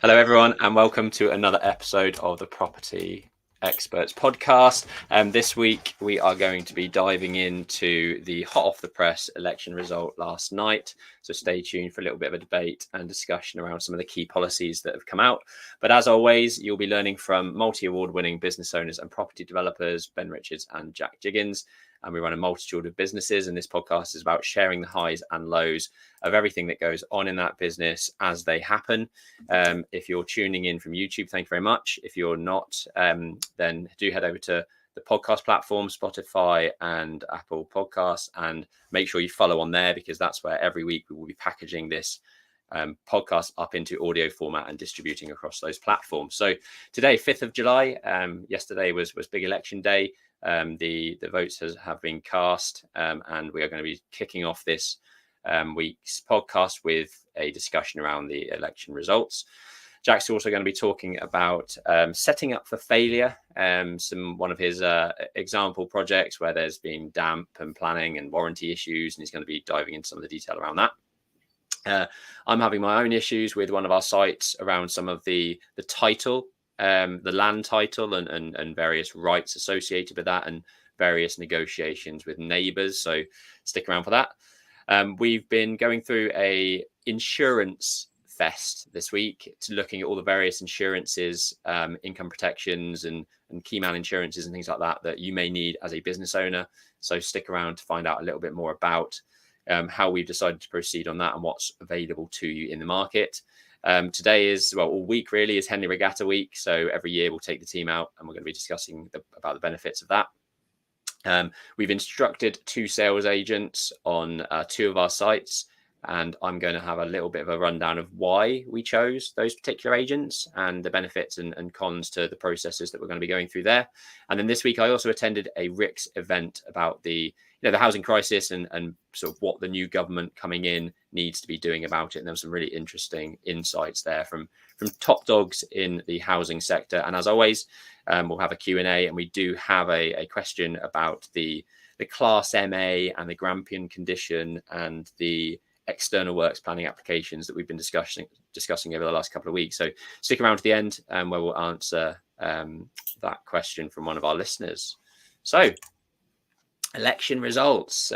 Hello, everyone, and welcome to another episode of the Property Experts podcast. This week, we are going to be diving into the hot off the press election result last night. So stay tuned for a little bit of a debate and discussion around some of the key policies that have come out. But as always, you'll be learning from multi-award winning business owners and property developers, Ben Richards and Jack Jiggins. And we run a multitude of businesses, and this podcast is about sharing the highs and lows of everything that goes on in that business as they happen. If you're tuning in from YouTube, thank you very much. If you're not, then do head over to the podcast platform, Spotify and Apple Podcasts, and make sure you follow on there, because that's where every week we will be packaging this podcast up into audio format and distributing across those platforms. So today, 5th of July, yesterday was big election day. The votes have been cast, and we are going to be kicking off this week's podcast with a discussion around the election results. Jack's also going to be talking about setting up for failure, one of his example projects where there's been damp and planning and warranty issues, and he's going to be diving into some of the detail around that. I'm having my own issues with one of our sites around some of the title, the land title and various rights associated with that, and various negotiations with neighbours. So stick around for that. We've been going through a insurance fest this week, to looking at all the various insurances, income protections and key man insurances and things like that you may need as a business owner. So stick around to find out a little bit more about how we've decided to proceed on that and what's available to you in the market. Today is, all week really is Henley Regatta week. So every year we'll take the team out and we're going to be discussing about the benefits of that. We've instructed 2 sales agents on 2 of our sites, and I'm going to have a little bit of a rundown of why we chose those particular agents and the benefits and cons to the processes that we're going to be going through there. And then this week, I also attended a RICS event about the housing crisis and sort of what the new government coming in needs to be doing about it. And there were some really interesting insights there from top dogs in the housing sector. And as always, we'll have a Q&A, and we do have a question about the Class MA and the Grampian condition and the external works planning applications that we've been discussing over the last couple of weeks. So stick around to the end, where we'll answer that question from one of our listeners. So election results.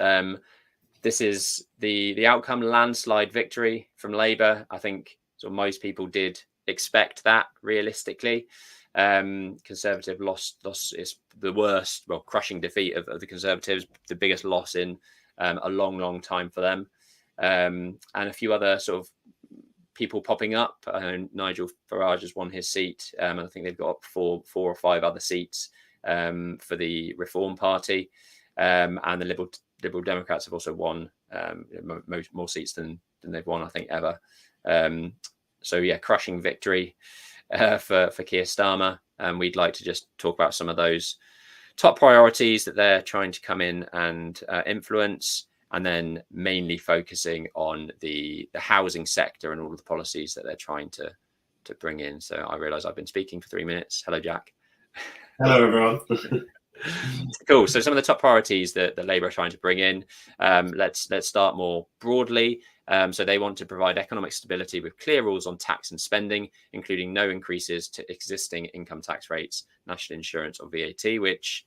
This is the outcome: landslide victory from Labour. I think most people did expect that, realistically. Conservative loss is the worst, crushing defeat of the Conservatives, the biggest loss in a long time for them. And a few other sort of people popping up. Nigel Farage has won his seat. I think they've got 4 or 5 other seats for the Reform Party. And the Liberal Democrats have also won more seats than they've won, I think, ever. Crushing victory for Keir Starmer. We'd like to just talk about some of those top priorities that they're trying to come in and influence, and then mainly focusing on the housing sector and all of the policies that they're trying to bring in. So I realise I've been speaking for 3 minutes. Hello, Jack. Hello, everyone. Cool. So some of the top priorities that the Labour are trying to bring in. Let's start more broadly. So they want to provide economic stability with clear rules on tax and spending, including no increases to existing income tax rates, national insurance or VAT, which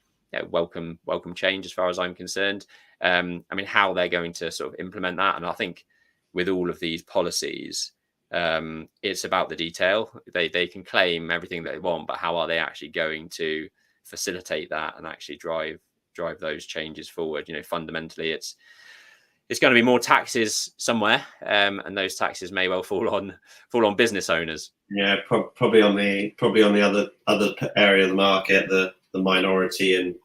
welcome change as far as I'm concerned. How they're going to sort of implement that. And I think with all of these policies, it's about the detail. They can claim everything that they want, but how are they actually going to facilitate that and actually drive those changes forward? Fundamentally, it's going to be more taxes somewhere, and those taxes may well fall on business owners. Yeah, probably on the other area of the market, the minority. And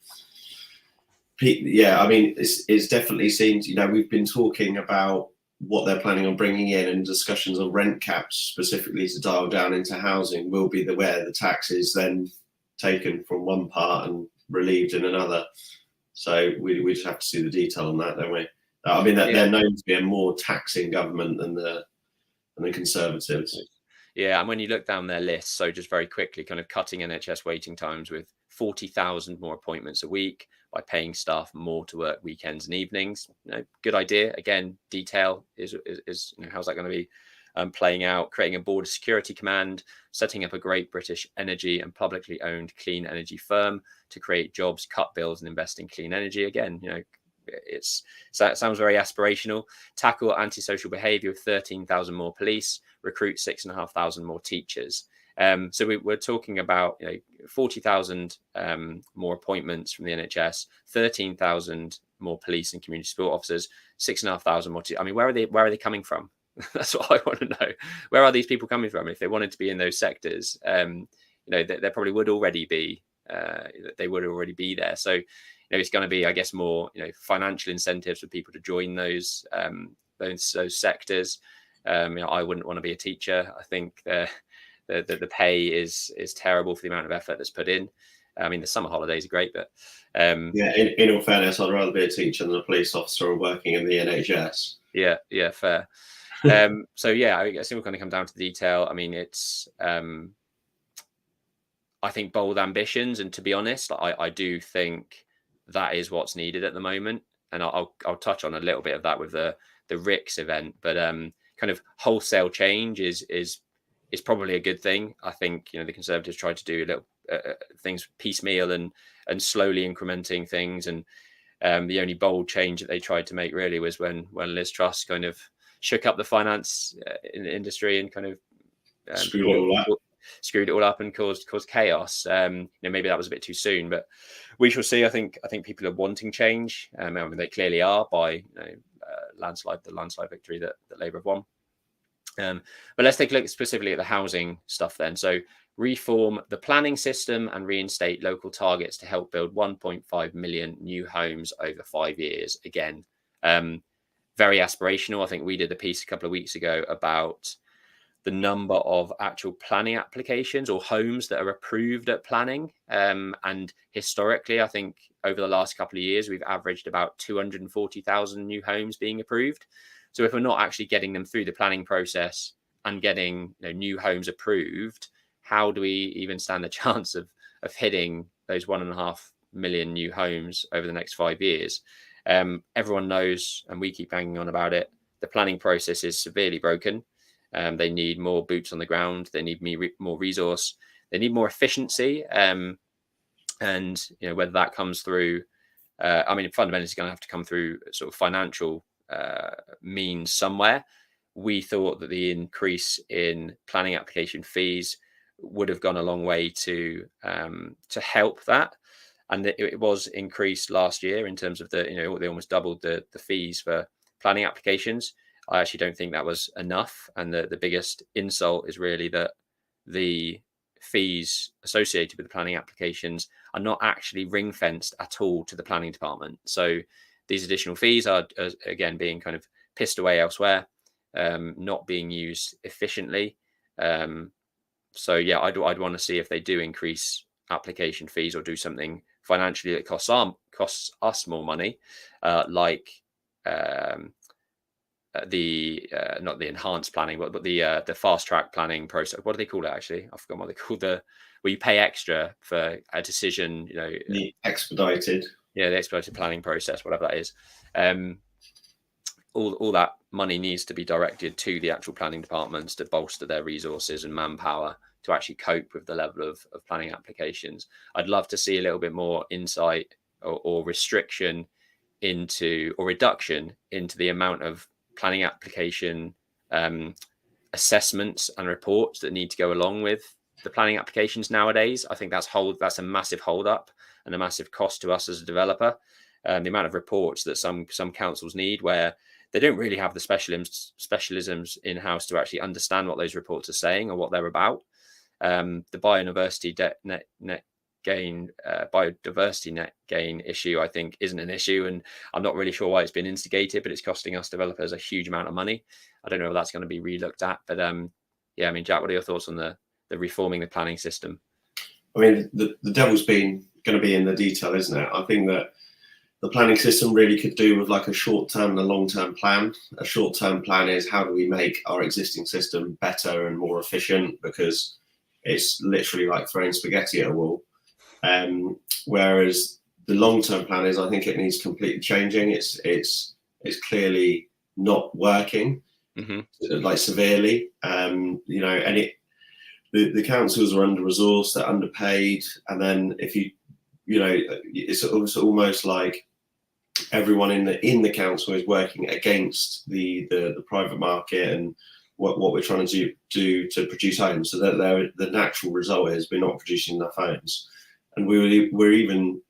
it's definitely seems, we've been talking about what they're planning on bringing in, and discussions on rent caps specifically to dial down into housing will be where the tax is then taken from one part and relieved in another. So we just have to see the detail on that, don't we? They're known to be a more taxing government than the Conservatives. Yeah, and when you look down their list, so just very quickly, kind of cutting NHS waiting times with 40,000 more appointments a week by paying staff more to work weekends and evenings. Good idea. Again, detail is how's that going to be playing out, creating a border security command, setting up a great British energy and publicly owned clean energy firm to create jobs, cut bills, and invest in clean energy. Again, it sounds very aspirational. Tackle antisocial behaviour with 13,000 more police, recruit 6,500 more teachers. So we're talking about 40,000 more appointments from the NHS, 13,000 more police and community support officers, 6,500 more. I mean, where are they coming from? That's what I want to know. Where are these people coming from? If they wanted to be in those sectors, there probably would already be. They would already be there. So it's going to be, I guess, more financial incentives for people to join those sectors. I wouldn't want to be a teacher. I think the pay is terrible for the amount of effort that's put in. I mean, the summer holidays are great, but in all fairness, I'd rather be a teacher than a police officer or working in the NHS. Yeah, fair. So yeah, I think we're going to come down to the detail. I mean, it's I think bold ambitions, and to be honest, I do think that is what's needed at the moment, and I'll touch on a little bit of that with the RICS event, but kind of wholesale change is probably a good thing. I think the Conservatives tried to do a little things piecemeal and slowly incrementing things, and the only bold change that they tried to make really was when Liz Truss kind of shook up the finance in the industry and kind of screwed it all up and caused chaos. Maybe that was a bit too soon, but we shall see. I think people are wanting change. I mean, they clearly are by the landslide victory that Labour have won. But let's take a look specifically at the housing stuff then. So reform the planning system and reinstate local targets to help build 1.5 million new homes over 5 years. Again, very aspirational. I think we did a piece a couple of weeks ago about the number of actual planning applications or homes that are approved at planning. And historically, I think over the last couple of years, we've averaged about 240,000 new homes being approved. So if we're not actually getting them through the planning process and getting new homes approved, how do we even stand a chance of hitting those 1.5 million new homes over the next 5 years? Everyone knows, and we keep banging on about it, the planning process is severely broken. They need more boots on the ground. They need more resource. They need more efficiency. And whether that comes through, fundamentally it's going to have to come through sort of financial means somewhere. We thought that the increase in planning application fees would have gone a long way to help that. And it was increased last year in terms of they almost doubled the fees for planning applications. I actually don't think that was enough. And the biggest insult is really that the fees associated with the planning applications are not actually ring fenced at all to the planning department. So these additional fees are again being kind of pissed away elsewhere, not being used efficiently. So yeah, I'd want to see if they do increase application fees or do something financially that costs us more money, like not the enhanced planning, but the fast track planning process. What do they call it actually? I've forgotten what they call where you pay extra for a decision. The expedited. Yeah, the expedited planning process, whatever that is. All that money needs to be directed to the actual planning departments to bolster their resources and manpower to actually cope with the level of planning applications. I'd love to see a little bit more insight or restriction or reduction into the amount of planning application assessments and reports that need to go along with the planning applications nowadays. I think that's a massive hold up and a massive cost to us as a developer. The amount of reports that some councils need, where they don't really have the specialisms in-house to actually understand what those reports are saying or what they're about. The biodiversity net gain issue, I think, isn't an issue, and I'm not really sure why it's been instigated, but it's costing us developers a huge amount of money. I don't know if that's going to be re-looked at, but Jack, what are your thoughts on the reforming the planning system? I mean, the devil's going to be in the detail, isn't it? I think that the planning system really could do with like a short-term and a long-term plan. A short-term plan is how do we make our existing system better and more efficient, because it's literally like throwing spaghetti at a wall. Whereas the long-term plan is, I think it needs completely changing. It's clearly not working. like severely. You know, and the councils are under-resourced, they're underpaid, and then if you know, it's almost like everyone in the council is working against the private market and what we're trying to do to produce homes. So that the natural result is we're not producing enough homes. And we're even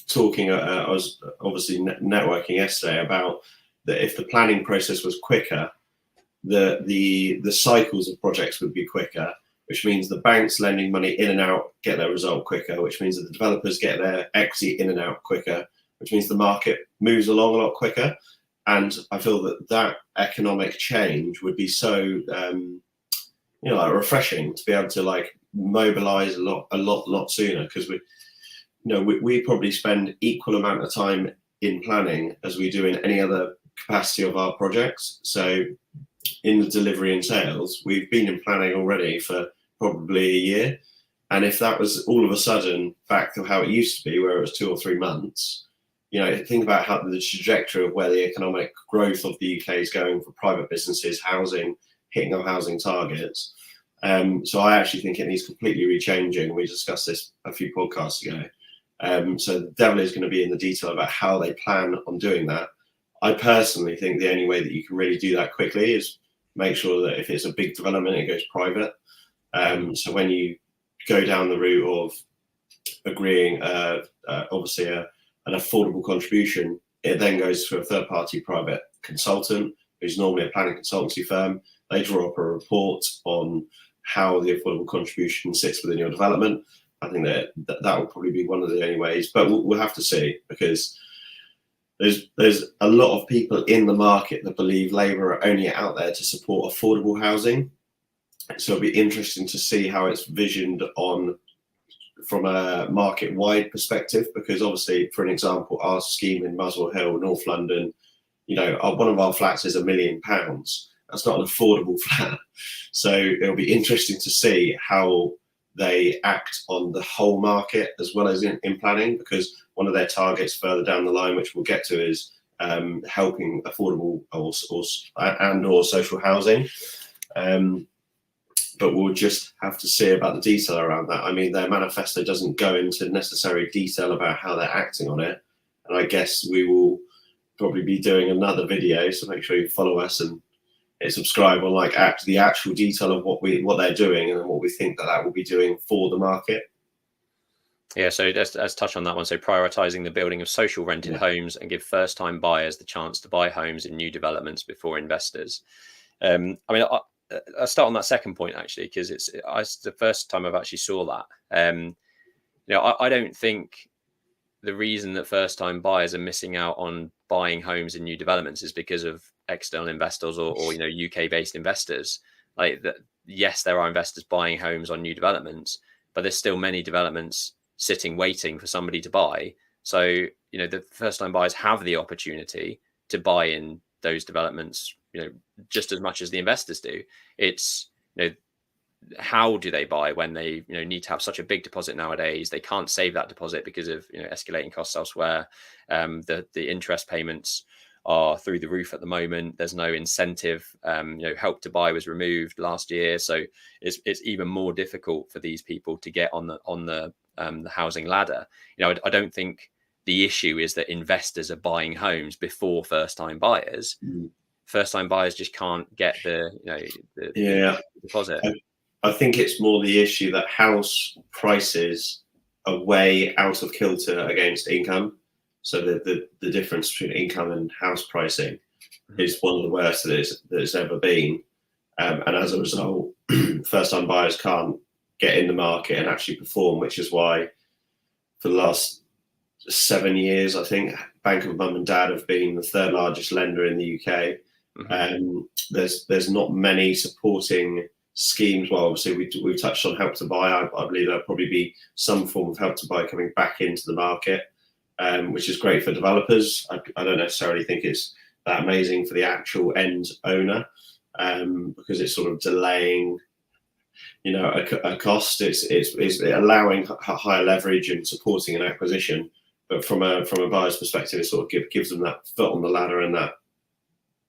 talking. I was obviously networking yesterday about that if the planning process was quicker, the cycles of projects would be quicker, which means the banks lending money in and out get their result quicker, which means that the developers get their equity in and out quicker, which means the market moves along a lot quicker. And I feel that economic change would be so, you know, like refreshing to be able to like mobilize a lot sooner, because we probably spend equal amount of time in planning as we do in any other capacity of our projects. So in the delivery and sales, we've been in planning already for probably a year. And if that was all of a sudden back to how it used to be, where it was 2 or 3 months, you know, think about how the trajectory of where the economic growth of the UK is going for private businesses, housing, hitting our housing targets. So I actually think it needs completely rechanging. We discussed this a few podcasts ago. So the devil is going to be in the detail about how they plan on doing that. I personally think the only way that you can really do that quickly is make sure that if it's a big development, it goes private. So when you go down the route of agreeing, obviously an affordable contribution, it then goes to a third-party private consultant, who's normally a planning consultancy firm. They draw up a report on how the affordable contribution sits within your development. I think that will probably be one of the only ways, but we'll have to see, because there's a lot of people in the market that believe Labour are only out there to support affordable housing. So it'll be interesting to see how it's visioned from a market-wide perspective, because obviously, for an example, our scheme in Muswell Hill, North London, you know, one of our flats is £1 million. That's not an affordable flat. So it'll be interesting to see how they act on the whole market as well as in planning, because one of their targets further down the line, which we'll get to, is helping affordable or social housing. But we'll just have to see about the detail around that. I mean, their manifesto doesn't go into necessary detail about how they're acting on it. And I guess we will probably be doing another video, so make sure you follow us and subscribe on the actual detail of what they're doing and what we think that will be doing for the market. Yeah, so let's touch on that one. So prioritising the building of social rented homes and give first-time buyers the chance to buy homes in new developments before investors. I mean, I'll start on that second point, actually, because it's the first time I've actually saw that. You know, I don't think the reason that first-time buyers are missing out on buying homes in new developments is because of external investors or you know, UK-based investors. Like that, yes, there are investors buying homes on new developments, but there's still many developments sitting waiting for somebody to buy. So you know, the first-time buyers have the opportunity to buy in those developments, you know, just as much as the investors do. It's, you know, how do they buy when they, you know, need to have such a big deposit nowadays? They can't save that deposit because of, you know, escalating costs elsewhere. The interest payments are through the roof at the moment. There's no incentive. You know, Help to Buy was removed last year, so it's even more difficult for these people to get on the housing ladder. You know, I don't think the issue is that investors are buying homes before first-time buyers. First-time buyers just can't get the deposit. I think it's more the issue that house prices are way out of kilter against income. So the difference between income and house pricing is one of the worst that it's ever been. And as a result, first-time buyers can't get in the market and actually perform, which is why for the last 7 years, I think Bank of Mum and Dad have been the third largest lender in the UK. There's not many supporting schemes. Well, obviously we've touched on Help to Buy. I believe there'll probably be some form of Help to Buy coming back into the market, which is great for developers. I don't necessarily think it's that amazing for the actual end owner, because it's sort of delaying, you know, a cost. It's allowing higher leverage and supporting an acquisition. But from a buyer's perspective, it sort of gives them that foot on the ladder and that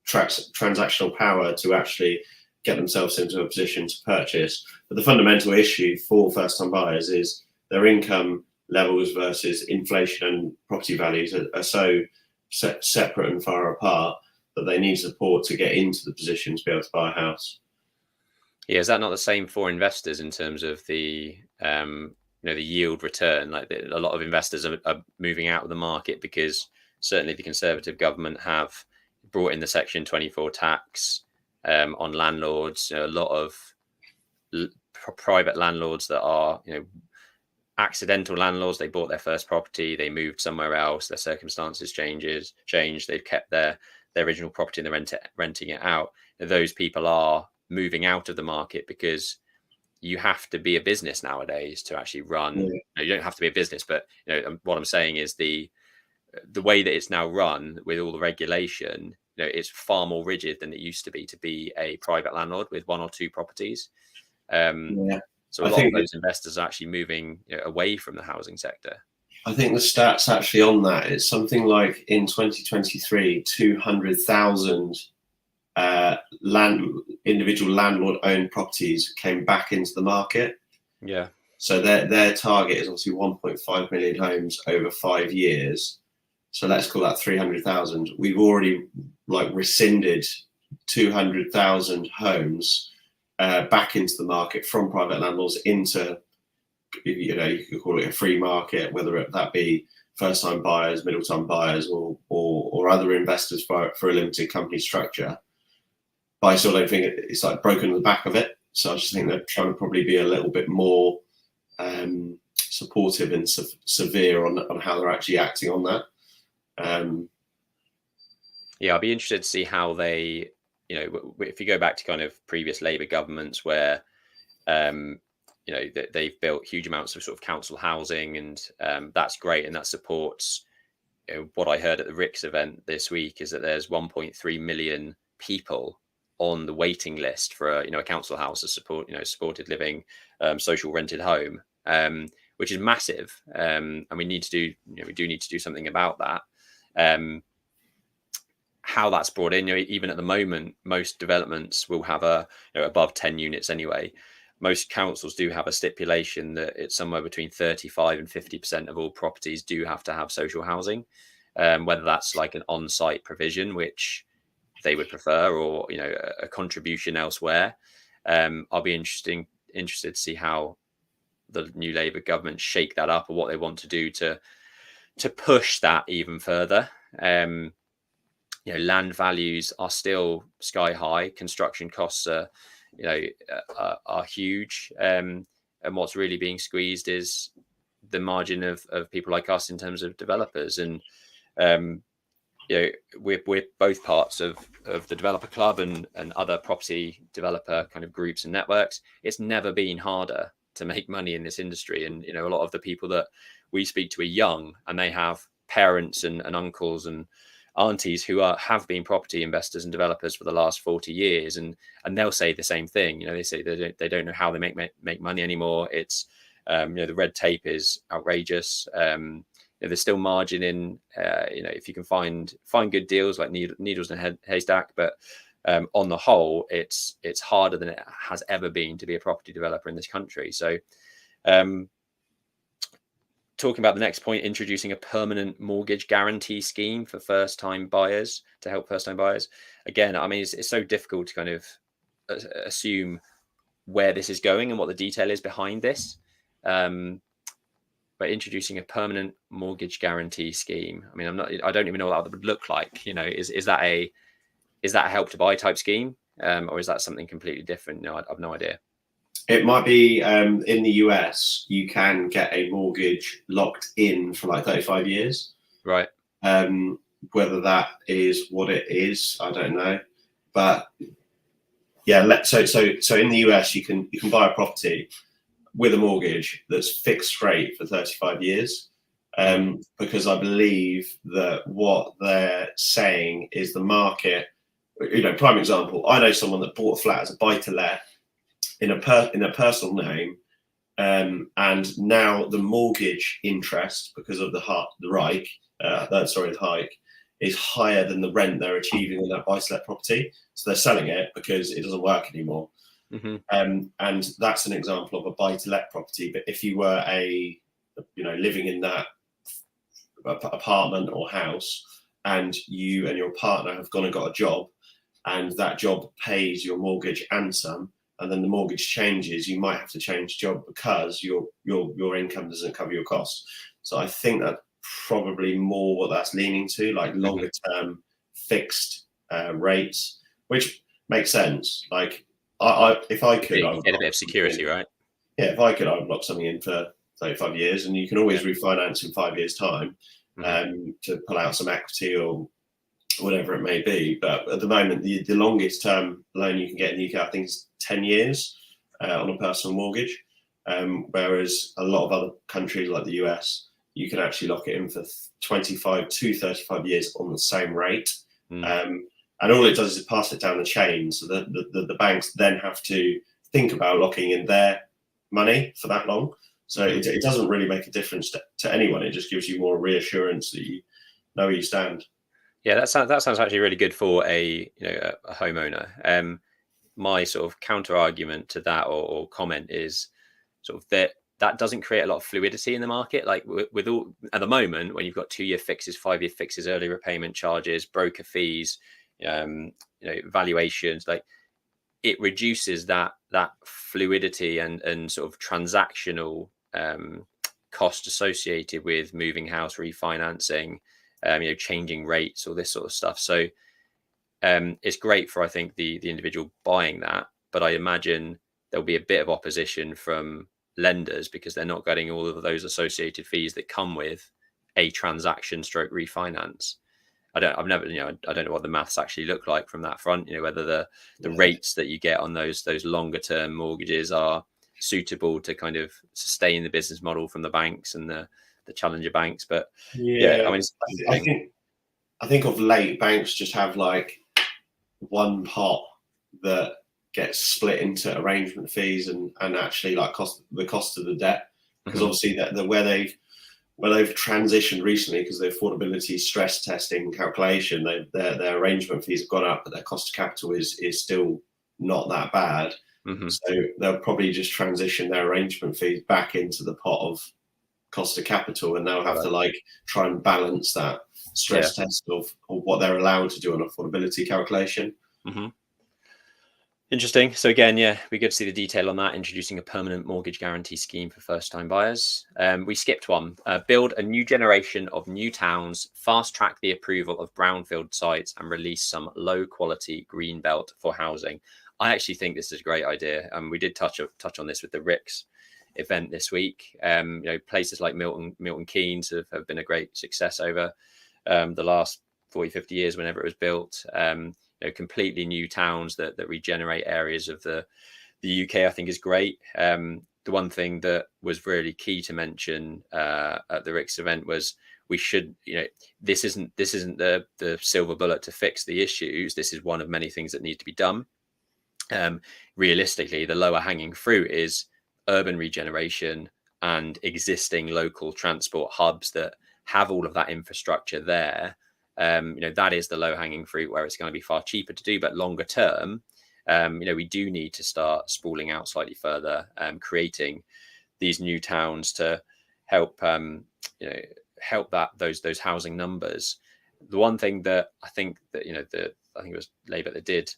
transactional power to actually get themselves into a position to purchase. But the fundamental issue for first-time buyers is their income levels versus inflation and property values are so separate and far apart that they need support to get into the position to be able to buy a house. Yeah, is that not the same for investors in terms of the the yield return? Like a lot of investors are moving out of the market because certainly the Conservative government have brought in the Section 24 tax on landlords. A lot of private landlords that are accidental landlords. They bought their first property, they moved somewhere else, their circumstances changed, they've kept their original property and they're renting it out. Those people are moving out of the market because you have to be a business nowadays to actually run. You don't have to be a business, but what I'm saying is the way that it's now run with all the regulation, it's far more rigid than it used to be a private landlord with one or two properties. So a lot of those investors are actually moving away from the housing sector. I think the stats actually on that, it's something like in 2023, 200,000 individual landlord-owned properties came back into the market. Yeah. So their target is obviously 1.5 million homes over 5 years. So let's call that 300,000. We've already rescinded 200,000 homes back into the market from private landlords into, you could call it a free market, whether that be first-time buyers, middle-time buyers, or other investors for a limited company structure. But I still don't think it's broken the back of it. So I just think they're trying to probably be a little bit more supportive and severe on how they're actually acting on that. I'll be interested to see how they, if you go back to kind of previous Labour governments where, they've built huge amounts of sort of council housing, and that's great, and that supports. What I heard at the RICS event this week is that there's 1.3 million people on the waiting list for a council house, a supported living, social rented home, which is massive, and we need to do we do need to do something about that. How that's brought in, even at the moment, most developments will have above 10 units anyway. Most councils do have a stipulation that it's somewhere between 35 and 50% of all properties do have to have social housing, whether that's like an on-site provision, which they would prefer, or a contribution elsewhere. I'll be interested to see how the new Labour government shake that up, or what they want to do to push that even further. Land values are still sky high. Construction costs are huge. And what's really being squeezed is the margin of people like us in terms of developers. And we're both parts of the developer club and other property developer kind of groups and networks. It's never been harder to make money in this industry. And a lot of the people that we speak to are young, and they have parents and uncles and aunties who have been property investors and developers for the last 40 years, and they'll say the same thing. They say they don't know how they make money anymore. It's the red tape is outrageous. There's still margin in if you can find good deals, like needles in a haystack, but on the whole, it's harder than it has ever been to be a property developer in this country. So talking about the next point, introducing a permanent mortgage guarantee scheme for first-time buyers to help first-time buyers. Again, I mean, it's so difficult to kind of assume where this is going and what the detail is behind this. But introducing a permanent mortgage guarantee scheme, I mean, I don't even know what that would look like. Is that a help to buy type scheme, or is that something completely different? No, I've no idea. It might be in the US, you can get a mortgage locked in for like 35 years. Right. Whether that is what it is, I don't know. But yeah, so in the US, you can buy a property with a mortgage that's fixed rate for 35 years. Because I believe that what they're saying is the market, prime example, I know someone that bought a flat as a buy-to-let in a personal name, and now the mortgage interest, because of the hike, is higher than the rent they're achieving on that buy-to-let property. So they're selling it because it doesn't work anymore. And that's an example of a buy-to-let property. But if you were living in that apartment or house, and you and your partner have gone and got a job, and that job pays your mortgage and some, and then the mortgage changes, you might have to change job because your income doesn't cover your costs. So I think that's probably more what that's leaning to, like longer term fixed rates, which makes sense. Like if I could, I would get a bit of security, right? Yeah, if I could, I would lock something in for 35 years, and you can always refinance in 5 years' time to pull out some equity or whatever it may be. But at the moment, the longest term loan you can get in the UK, I think, is 10 years on a personal mortgage. Whereas a lot of other countries like the US, you can actually lock it in for 25 to 35 years on the same rate. And all it does is pass it down the chain. So the banks then have to think about locking in their money for that long. So it doesn't really make a difference to anyone. It just gives you more reassurance that you know where you stand. Yeah, that sounds actually really good for a homeowner. My sort of counter argument to that or comment is sort of that doesn't create a lot of fluidity in the market. Like with all at the moment, when you've got 2-year fixes, 5-year fixes, early repayment charges, broker fees, valuations, like it reduces that fluidity and sort of transactional cost associated with moving house, refinancing, changing rates, all this sort of stuff. So it's great for, I think, the individual buying that, but I imagine there'll be a bit of opposition from lenders because they're not getting all of those associated fees that come with a transaction stroke refinance. I don't know what the maths actually look like from that front, whether the rates that you get on those longer term mortgages are suitable to kind of sustain the business model from the banks and the challenger banks. But I think of late banks just have like one pot that gets split into arrangement fees and actually like the cost of the debt, because obviously where they've transitioned recently because the affordability stress testing calculation, their arrangement fees have gone up, but their cost of capital is still not that bad. So they'll probably just transition their arrangement fees back into the pot of cost of capital, and they'll have to like try and balance that stress test of what they're allowed to do on affordability calculation. Interesting. So again, we get to see the detail on that, introducing a permanent mortgage guarantee scheme for first-time buyers. We skipped one. Build a new generation of new towns, fast-track the approval of brownfield sites, and release some low-quality green belt for housing. I actually think this is a great idea. We did touch on this with the RICS event this week. Places like Milton Keynes have been a great success over the last 40, 50 years, whenever it was built. Completely new towns that regenerate areas of the UK, I think is great. The one thing that was really key to mention at the RICS event was we should, this isn't the silver bullet to fix the issues. This is one of many things that need to be done. Realistically, the lower hanging fruit is urban regeneration and existing local transport hubs that have all of that infrastructure there. That is the low hanging fruit where it's going to be far cheaper to do, but longer term, we do need to start spooling out slightly further, creating these new towns to help, help those housing numbers. The one thing that I think that, I think it was Labour that did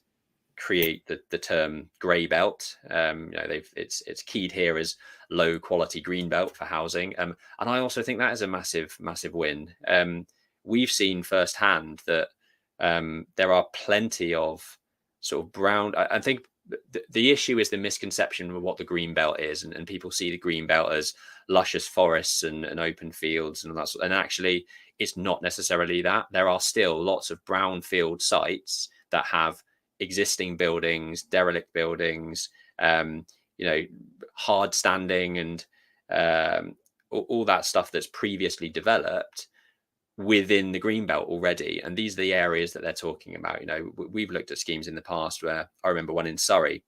create the term grey belt. It's keyed here as low quality green belt for housing. And I also think that is a massive win. We've seen firsthand that there are plenty of sort of brown. I think the issue is the misconception of what the green belt is, and people see the green belt as luscious forests and open fields and all that. And actually, it's not necessarily that. There are still lots of brownfield sites that have existing buildings, derelict buildings, hard standing, and all that stuff that's previously developed within the greenbelt already. And these are the areas that they're talking about. We've looked at schemes in the past where I remember one in Surrey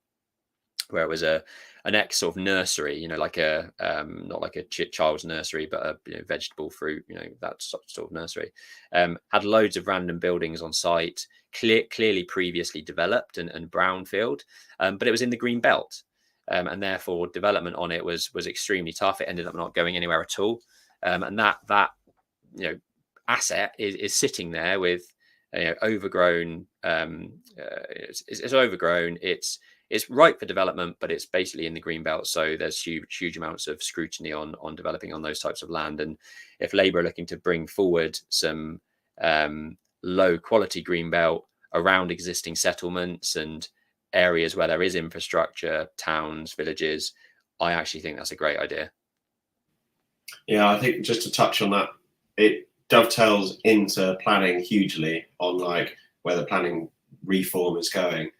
where it was a an ex sort of nursery, you know, like a not like a child's nursery, but a vegetable, fruit, that sort of nursery. Had loads of random buildings on site, clearly previously developed and brownfield, but it was in the green belt, and therefore development on it was extremely tough. It ended up not going anywhere at all, and that asset is sitting there with overgrown. It's overgrown. It's ripe for development, but it's basically in the green belt. So there's huge amounts of scrutiny on developing on those types of land. And if Labour are looking to bring forward some low quality green belt around existing settlements and areas where there is infrastructure, towns, villages, I actually think that's a great idea. Yeah, I think just to touch on that, it dovetails into planning hugely on like where the planning reform is going.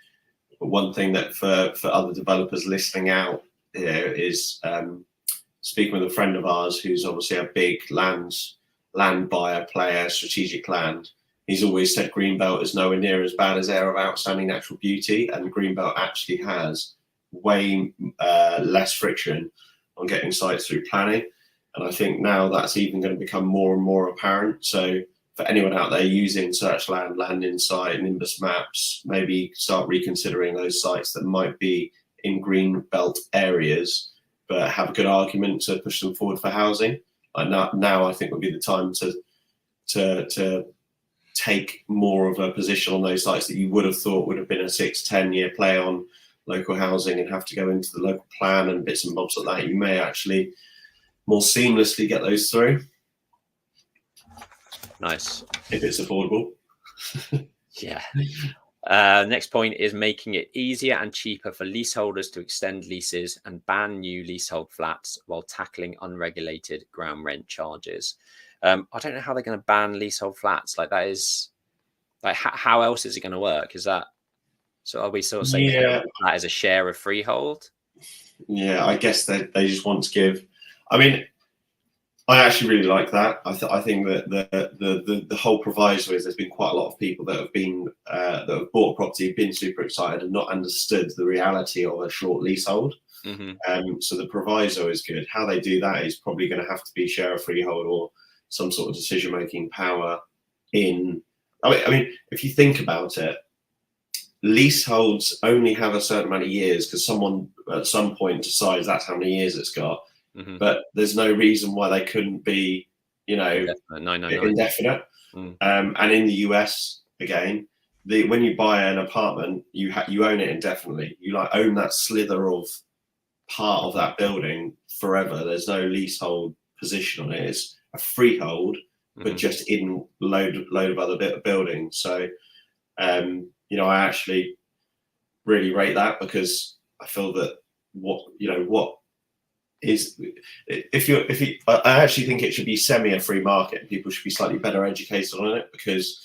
But one thing that for other developers listening out here is speaking with a friend of ours who's obviously a big land buyer, player, strategic land. He's always said Greenbelt is nowhere near as bad as area of outstanding natural beauty, and Greenbelt actually has way less friction on getting sites through planning. And I think now that's even going to become more and more apparent. So for anyone out there using Searchland, Land Insight, Nimbus Maps, maybe start reconsidering those sites that might be in green belt areas, but have a good argument to push them forward for housing. Like now I think would be the time to take more of a position on those sites that you would have thought would have been a 6-10 year play on local housing and have to go into the local plan and bits and bobs like that. You may actually more seamlessly get those through. Nice. If it's affordable. Yeah. Next point is making it easier and cheaper for leaseholders to extend leases and ban new leasehold flats while tackling unregulated ground rent charges. I don't know how they're going to ban leasehold flats. Like that is like how else is it going to work? Is that so? Are we sort of saying that is a share of freehold? Yeah, I guess they just want to give. I mean, I actually really like that. I think that the whole proviso is there's been quite a lot of people that have been that have bought a property, been super excited, and not understood the reality of a short leasehold. Mm-hmm. So the proviso is good. How they do that is probably going to have to be share of freehold or some sort of decision-making power in. I mean, if you think about it, leaseholds only have a certain amount of years because someone at some point decides that's how many years it's got. Mm-hmm. But there's no reason why they couldn't be, indefinite. And in the US, again, when you buy an apartment, you own it indefinitely. You like own that slither of part of that building forever. There's no leasehold position on it. It's a freehold, but just in load of other buildings. So, I actually really rate that because I feel that I actually think it should be a free market and people should be slightly better educated on it, because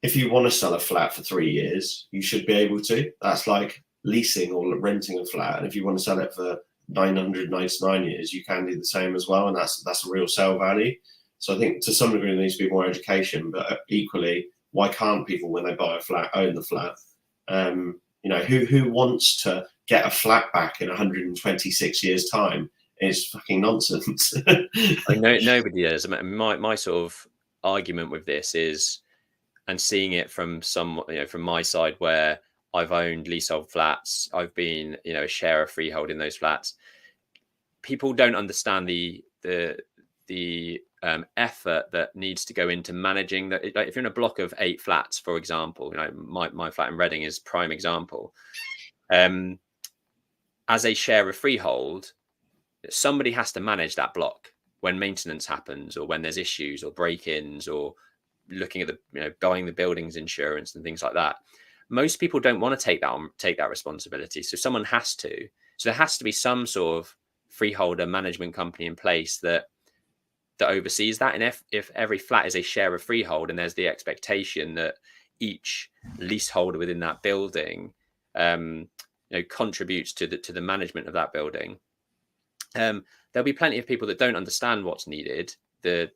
if you want to sell a flat for 3 years, you should be able to. That's like leasing or renting a flat. And if you want to sell it for 999 years, you can do the same as well. And that's a real sale value. So I think to some degree there needs to be more education, but equally, why can't people, when they buy a flat, own the flat? Who wants to get a flat back in 126 years time? It's fucking nonsense. Nobody does. My sort of argument with this is, and seeing it from from my side where I've owned leasehold flats, I've been a share of freehold in those flats. People don't understand the effort that needs to go into managing that. Like if you're in a block of 8 flats, for example, my flat in Reading is prime example. As a share of freehold, somebody has to manage that block when maintenance happens or when there's issues or break-ins or looking at buying the building's insurance and things like that. Most people don't want to take that responsibility. So someone has to. So there has to be some sort of freeholder management company in place that oversees that. And if every flat is a share of freehold and there's the expectation that each leaseholder within that building contributes to the management of that building, there'll be plenty of people that don't understand what's needed, the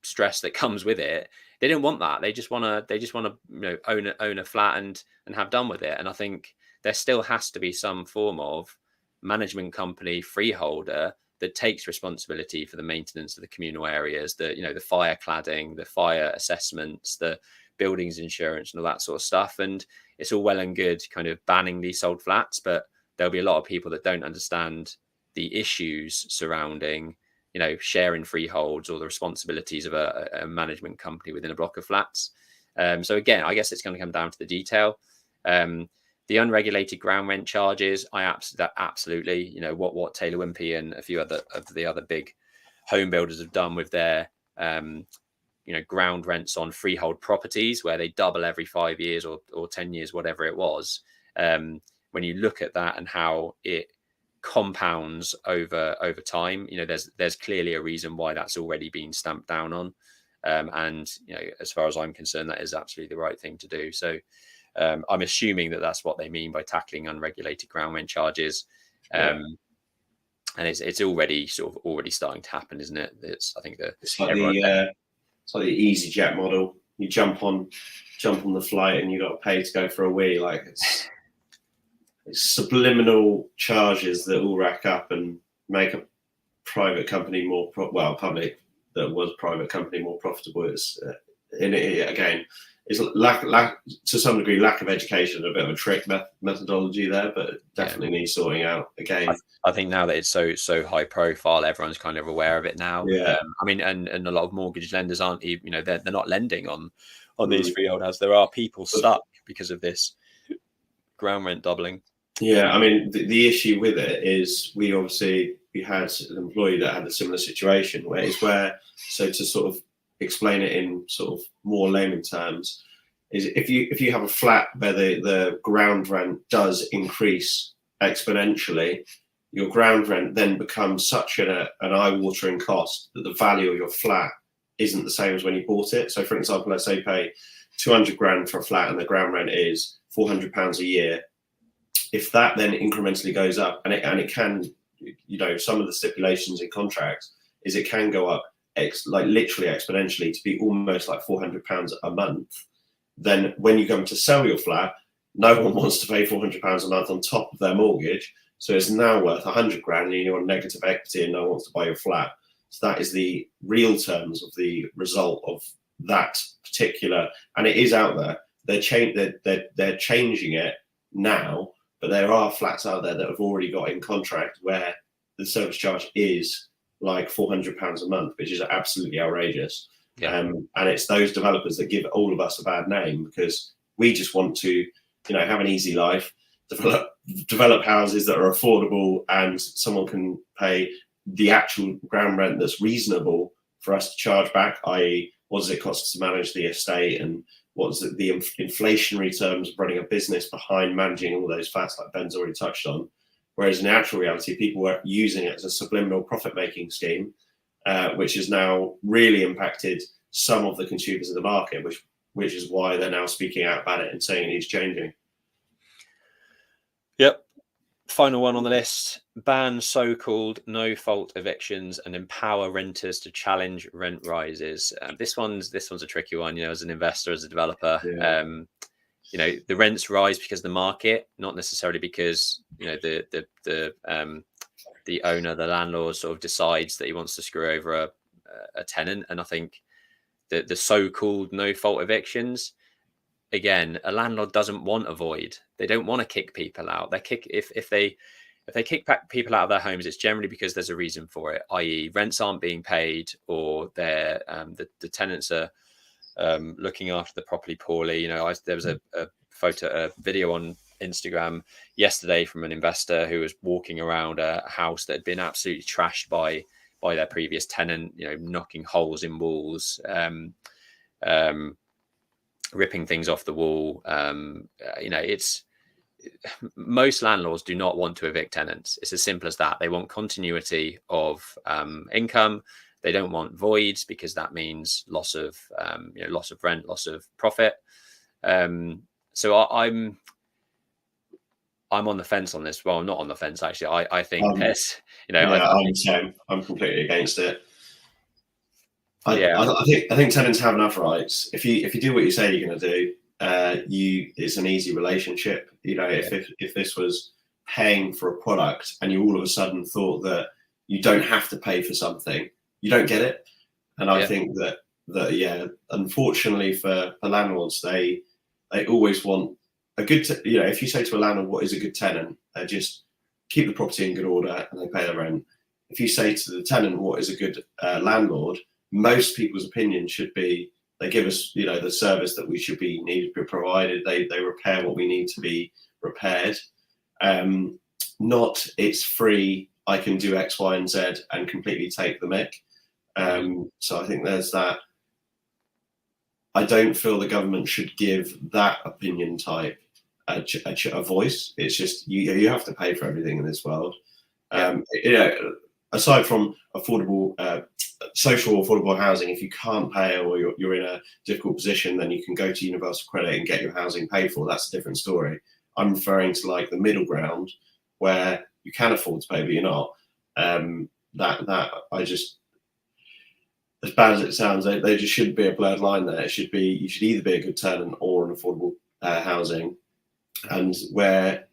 stress that comes with it. They don't want that. They just want to own a flat and have done with it. And I think there still has to be some form of management company freeholder that takes responsibility for the maintenance of the communal areas, the fire cladding, the fire assessments, the buildings insurance and all that sort of stuff. And it's all well and good kind of banning leasehold flats, but there'll be a lot of people that don't understand the issues surrounding, sharing freeholds or the responsibilities of a management company within a block of flats. So again, I guess it's going to come down to the detail. The unregulated ground rent charges, absolutely, what Taylor Wimpey and a few of the other big home builders have done with their, ground rents on freehold properties, where they double every 5 years or 10 years, whatever it was. When you look at that and how it compounds over time, there's clearly a reason why that's already been stamped down on. And as far as I'm concerned, that is absolutely the right thing to do. So I'm assuming that that's what they mean by tackling unregulated ground rent charges. And it's already starting to happen, isn't it? I think it's like the EasyJet model. You jump on the flight and you got to pay to go for a wee. Like it's subliminal charges that all rack up and make a private company public that was private company more profitable. It's again, it's lack to some degree, lack of education, a bit of a trick methodology there, but definitely needs sorting out again. I think now that it's so high profile, everyone's kind of aware of it now. Yeah. And a lot of mortgage lenders aren't even, they're not lending on these freehold houses. There are people stuck because of this ground rent doubling. Yeah, I mean, the issue with it is we had an employee that had a similar situation so to sort of explain it in sort of more layman terms, is if you have a flat where the ground rent does increase exponentially, your ground rent then becomes such an eye-watering cost that the value of your flat isn't the same as when you bought it. So for example, let's say you pay 200 grand for a flat and the ground rent is £400 a year. If that then incrementally goes up, and it can, some of the stipulations in contracts is it can go up literally exponentially to be almost like £400 a month. Then when you come to sell your flat, no one wants to pay £400 a month on top of their mortgage. So it's now worth 100 grand and you're on negative equity and no one wants to buy your flat. So that is the real terms of the result of that particular, and it is out there. They're changing it now, but there are flats out there that have already got in contract where the service charge is like £400 a month, which is absolutely outrageous. Yeah. And it's those developers that give all of us a bad name because we just want to, have an easy life, develop houses that are affordable, and someone can pay the actual ground rent that's reasonable for us to charge back, i.e. what does it cost to manage the estate, and what's the inflationary terms of running a business behind managing all those flats, like Ben's already touched on. Whereas in actual reality, people were using it as a subliminal profit-making scheme, which has now really impacted some of the consumers in the market, which is why they're now speaking out about it and saying it needs changing. Yep. Final one on the list: ban so-called no-fault evictions and empower renters to challenge rent rises. This one's a tricky one. As an investor, as a developer, the rents rise because of the market, not necessarily because the owner, the landlord, sort of decides that he wants to screw over a tenant. And I think that the so-called no-fault evictions, again, a landlord doesn't want a void. They don't want to kick people out. If they kick back people out of their homes, it's generally because there's a reason for it, i.e. rents aren't being paid, or they're the tenants are looking after the property poorly. There was a video on Instagram yesterday from an investor who was walking around a house that had been absolutely trashed by their previous tenant, knocking holes in walls, ripping things off the wall. It's most landlords do not want to evict tenants. It's as simple as that. They want continuity of income. They don't want voids because that means loss of rent, loss of profit. So I'm on the fence on this. Well, I'm not on the fence actually. I think there's, I'm the same. I'm completely against it. I think tenants have enough rights. If you do what you say you're going to do, it's an easy relationship. If this was paying for a product and you all of a sudden thought that you don't have to pay for something, you don't get it. And I think that unfortunately for landlords, they always want a good, if you say to a landlord, what is a good tenant? They just keep the property in good order and they pay the rent. If you say to the tenant, what is a good landlord? Most people's opinion should be, they give us, the service that we should be needed to be provided. They repair what we need to be repaired. Not it's free, I can do X, Y, and Z and completely take the mick. So I think there's that. I don't feel the government should give that opinion type a voice. It's just you have to pay for everything in this world. Aside from social affordable housing, if you can't pay or you're in a difficult position, then you can go to Universal Credit and get your housing paid for. That's a different story. I'm referring to like the middle ground where you can afford to pay, but you're not. That I just, as bad as it sounds, they just shouldn't be a blurred line there. It should be, you should either be a good tenant or an affordable housing. And what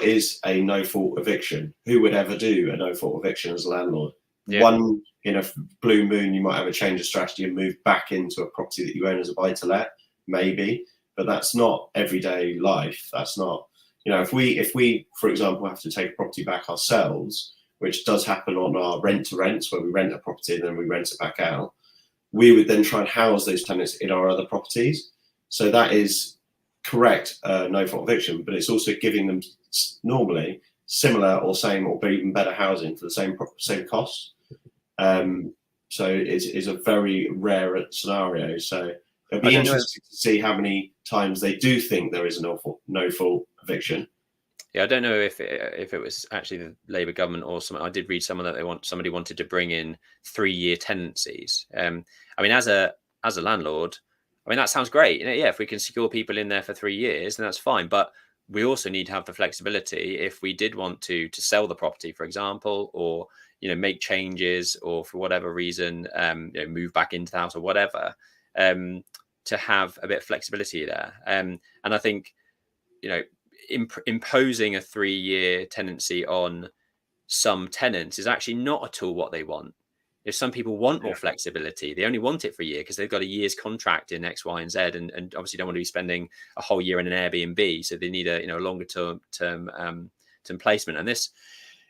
is a no-fault eviction? Who would ever do a no-fault eviction as a landlord? One in a blue moon, you might have a change of strategy and move back into a property that you own as a buy-to-let, maybe, but that's not everyday life. That's not, if we, for example, have to take a property back ourselves, which does happen on our rent-to-rents, where we rent a property and then we rent it back out, we would then try and house those tenants in our other properties. So that is correct, no-fault eviction, but it's also giving them normally similar or same or even better housing for the same costs. So it's a very rare scenario. So it'll be interesting to see how many times they do think there is a no-fault eviction. Yeah, I don't know if it was actually the Labour government or something. I did read someone that somebody wanted to bring in 3-year tenancies. As a landlord, that sounds great. If we can secure people in there for 3 years, then that's fine. But we also need to have the flexibility if we did want to sell the property, for example, or make changes, or for whatever reason, move back into the house or whatever, to have a bit of flexibility there. And I think imposing a 3-year tenancy on some tenants is actually not at all what they want. If some people want more flexibility, they only want it for a year because they've got a year's contract in X, Y, and Z, and obviously don't want to be spending a whole year in an Airbnb. So they need a longer term placement. And this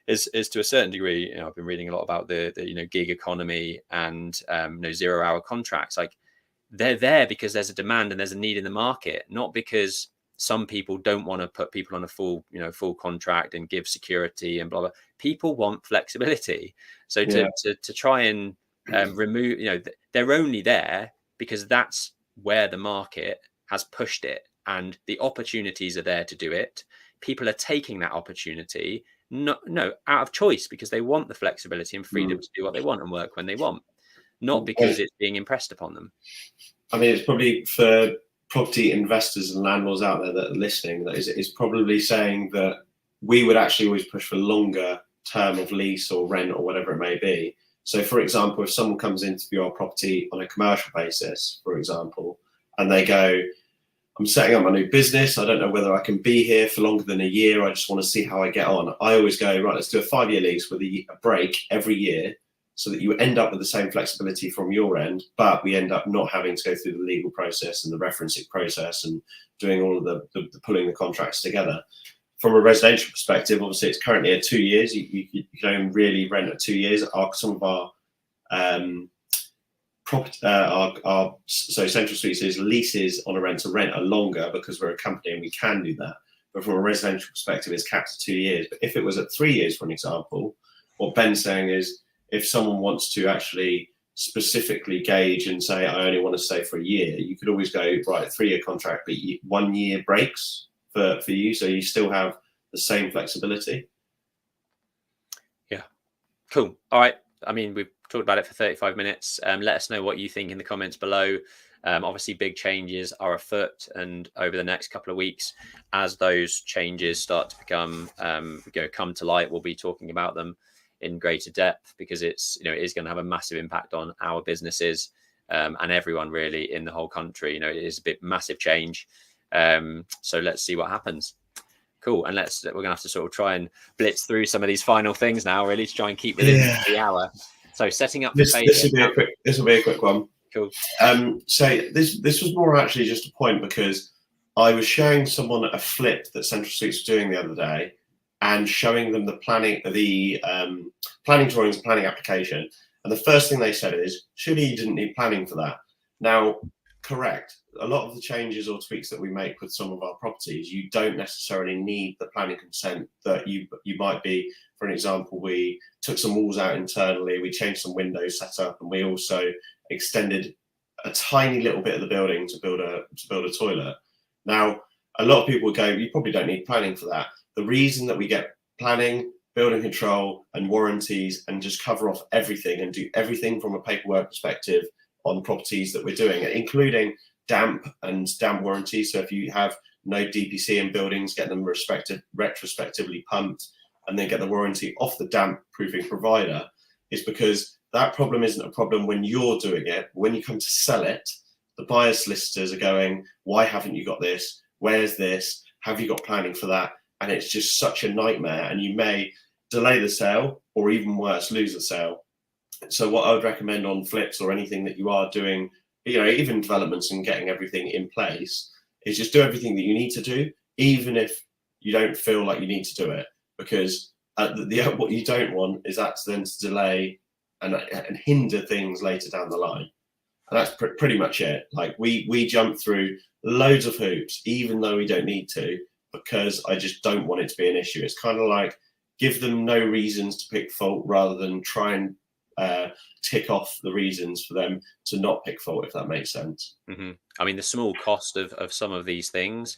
is to a certain degree. I've been reading a lot about the gig economy and 0-hour contracts. Like, they're there because there's a demand and there's a need in the market, not because some people don't want to put people on a full contract and give security and blah blah. People want flexibility. So to try and remove, they're only there because that's where the market has pushed it, and the opportunities are there to do it. People are taking that opportunity, out of choice, because they want the flexibility and freedom to do what they want and work when they want, not because it's being impressed upon them. It's probably for property investors and landlords out there that are listening, that is probably saying that we would actually always push for longer term of lease or rent or whatever it may be. So, for example, if someone comes in to view our property on a commercial basis, for example, and they go, I'm setting up my new business, I don't know whether I can be here for longer than a year, I just want to see how I get on. I always go, right, let's do a 5-year lease with a break every year, so that you end up with the same flexibility from your end, but we end up not having to go through the legal process and the referencing process and doing all of the pulling the contracts together. From a residential perspective, obviously it's currently at 2 years. You can only really rent at 2 years. Some of our Central Suites' leases on a rent to rent are longer because we're a company and we can do that. But from a residential perspective, it's capped at 2 years. But if it was at 3 years, for an example, what Ben's saying is, if someone wants to actually specifically gauge and say, I only want to stay for a year, you could always go, right, 3-year contract, but 1 year breaks for you. So you still have the same flexibility. Yeah. Cool. All right. We've talked about it for 35 minutes. Let us know what you think in the comments below. Obviously, big changes are afoot, and over the next couple of weeks, as those changes start to become come to light, we'll be talking about them in greater depth, because it is going to have a massive impact on our businesses and everyone really in the whole country. It is a massive change. So let's see what happens. Cool. And we're gonna have to sort of try and blitz through some of these final things now, really, to try and keep within the hour. So setting up this will be a quick one. Cool. So this was more actually just a point, because I was showing someone a flip that Central Suites was doing the other day, and showing them the planning drawings and planning application. And the first thing they said is, surely you didn't need planning for that. Now, correct. A lot of the changes or tweaks that we make with some of our properties, you don't necessarily need the planning consent that you might be. For an example, we took some walls out internally, we changed some windows set up, and we also extended a tiny little bit of the building to build a toilet. Now, a lot of people would go, you probably don't need planning for that. The reason that we get planning, building control, and warranties, and just cover off everything and do everything from a paperwork perspective on properties that we're doing, including damp warranties. So if you have no DPC in buildings, get them retrospectively pumped, and then get the warranty off the damp proofing provider, is because that problem isn't a problem when you're doing it. When you come to sell it, the buyer's solicitors are going, why haven't you got this? Where's this? Have you got planning for that? And it's just such a nightmare, and you may delay the sale, or even worse, lose the sale. So what I would recommend on flips or anything that you are doing, even developments and getting everything in place, is just do everything that you need to do, even if you don't feel like you need to do it, because what you don't want is that then to delay and hinder things later down the line. And that's pretty much it. Like we jump through loads of hoops, even though we don't need to, because I just don't want it to be an issue. It's kind of like, give them no reasons to pick fault, rather than try and tick off the reasons for them to not pick fault, if that makes sense. Mm-hmm. I mean, the small cost of some of these things,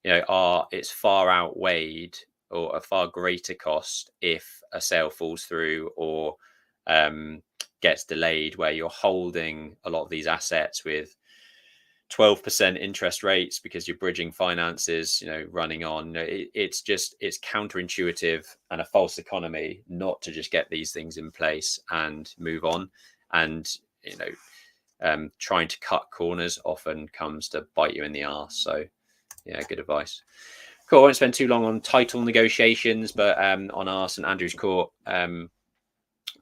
it's far outweighed, or a far greater cost, if a sale falls through or gets delayed, where you're holding a lot of these assets with 12% interest rates because you're bridging finances, running on. It's counterintuitive and a false economy not to just get these things in place and move on. And trying to cut corners often comes to bite you in the arse. So yeah, good advice. Cool. I won't spend too long on title negotiations, but on our St Andrew's Court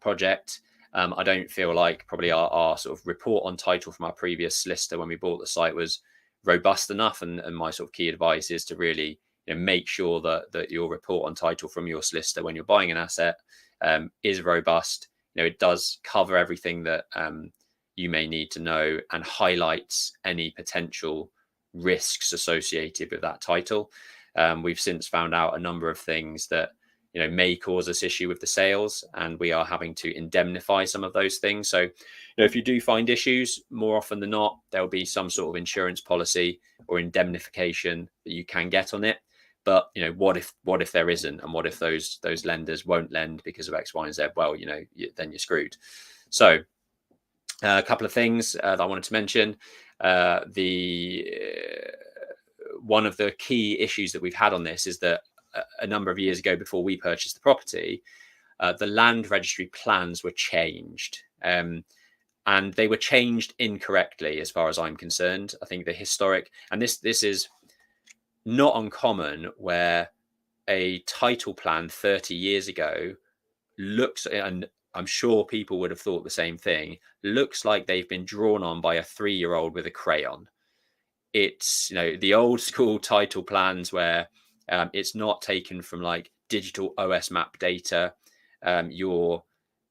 project, I don't feel like probably our sort of report on title from our previous solicitor when we bought the site was robust enough. And my sort of key advice is to really make sure that your report on title from your solicitor when you're buying an asset is robust. It does cover everything that you may need to know, and highlights any potential risks associated with that title. We've since found out a number of things that may cause us issue with the sales, and we are having to indemnify some of those things. So, if you do find issues, more often than not, there'll be some sort of insurance policy or indemnification that you can get on it. But what if there isn't, and what if those lenders won't lend because of X, Y, and Z? Well, then you're screwed. So, a couple of things that I wanted to mention. One of the key issues that we've had on this is that a number of years ago, before we purchased the property, the land registry plans were changed, and they were changed incorrectly as far as I'm concerned. I think the historic, and this is not uncommon, where a title plan 30 years ago looks, and I'm sure people would have thought the same thing, looks like they've been drawn on by a 3-year-old with a crayon. It's the old school title plans where it's not taken from like digital OS map data. Your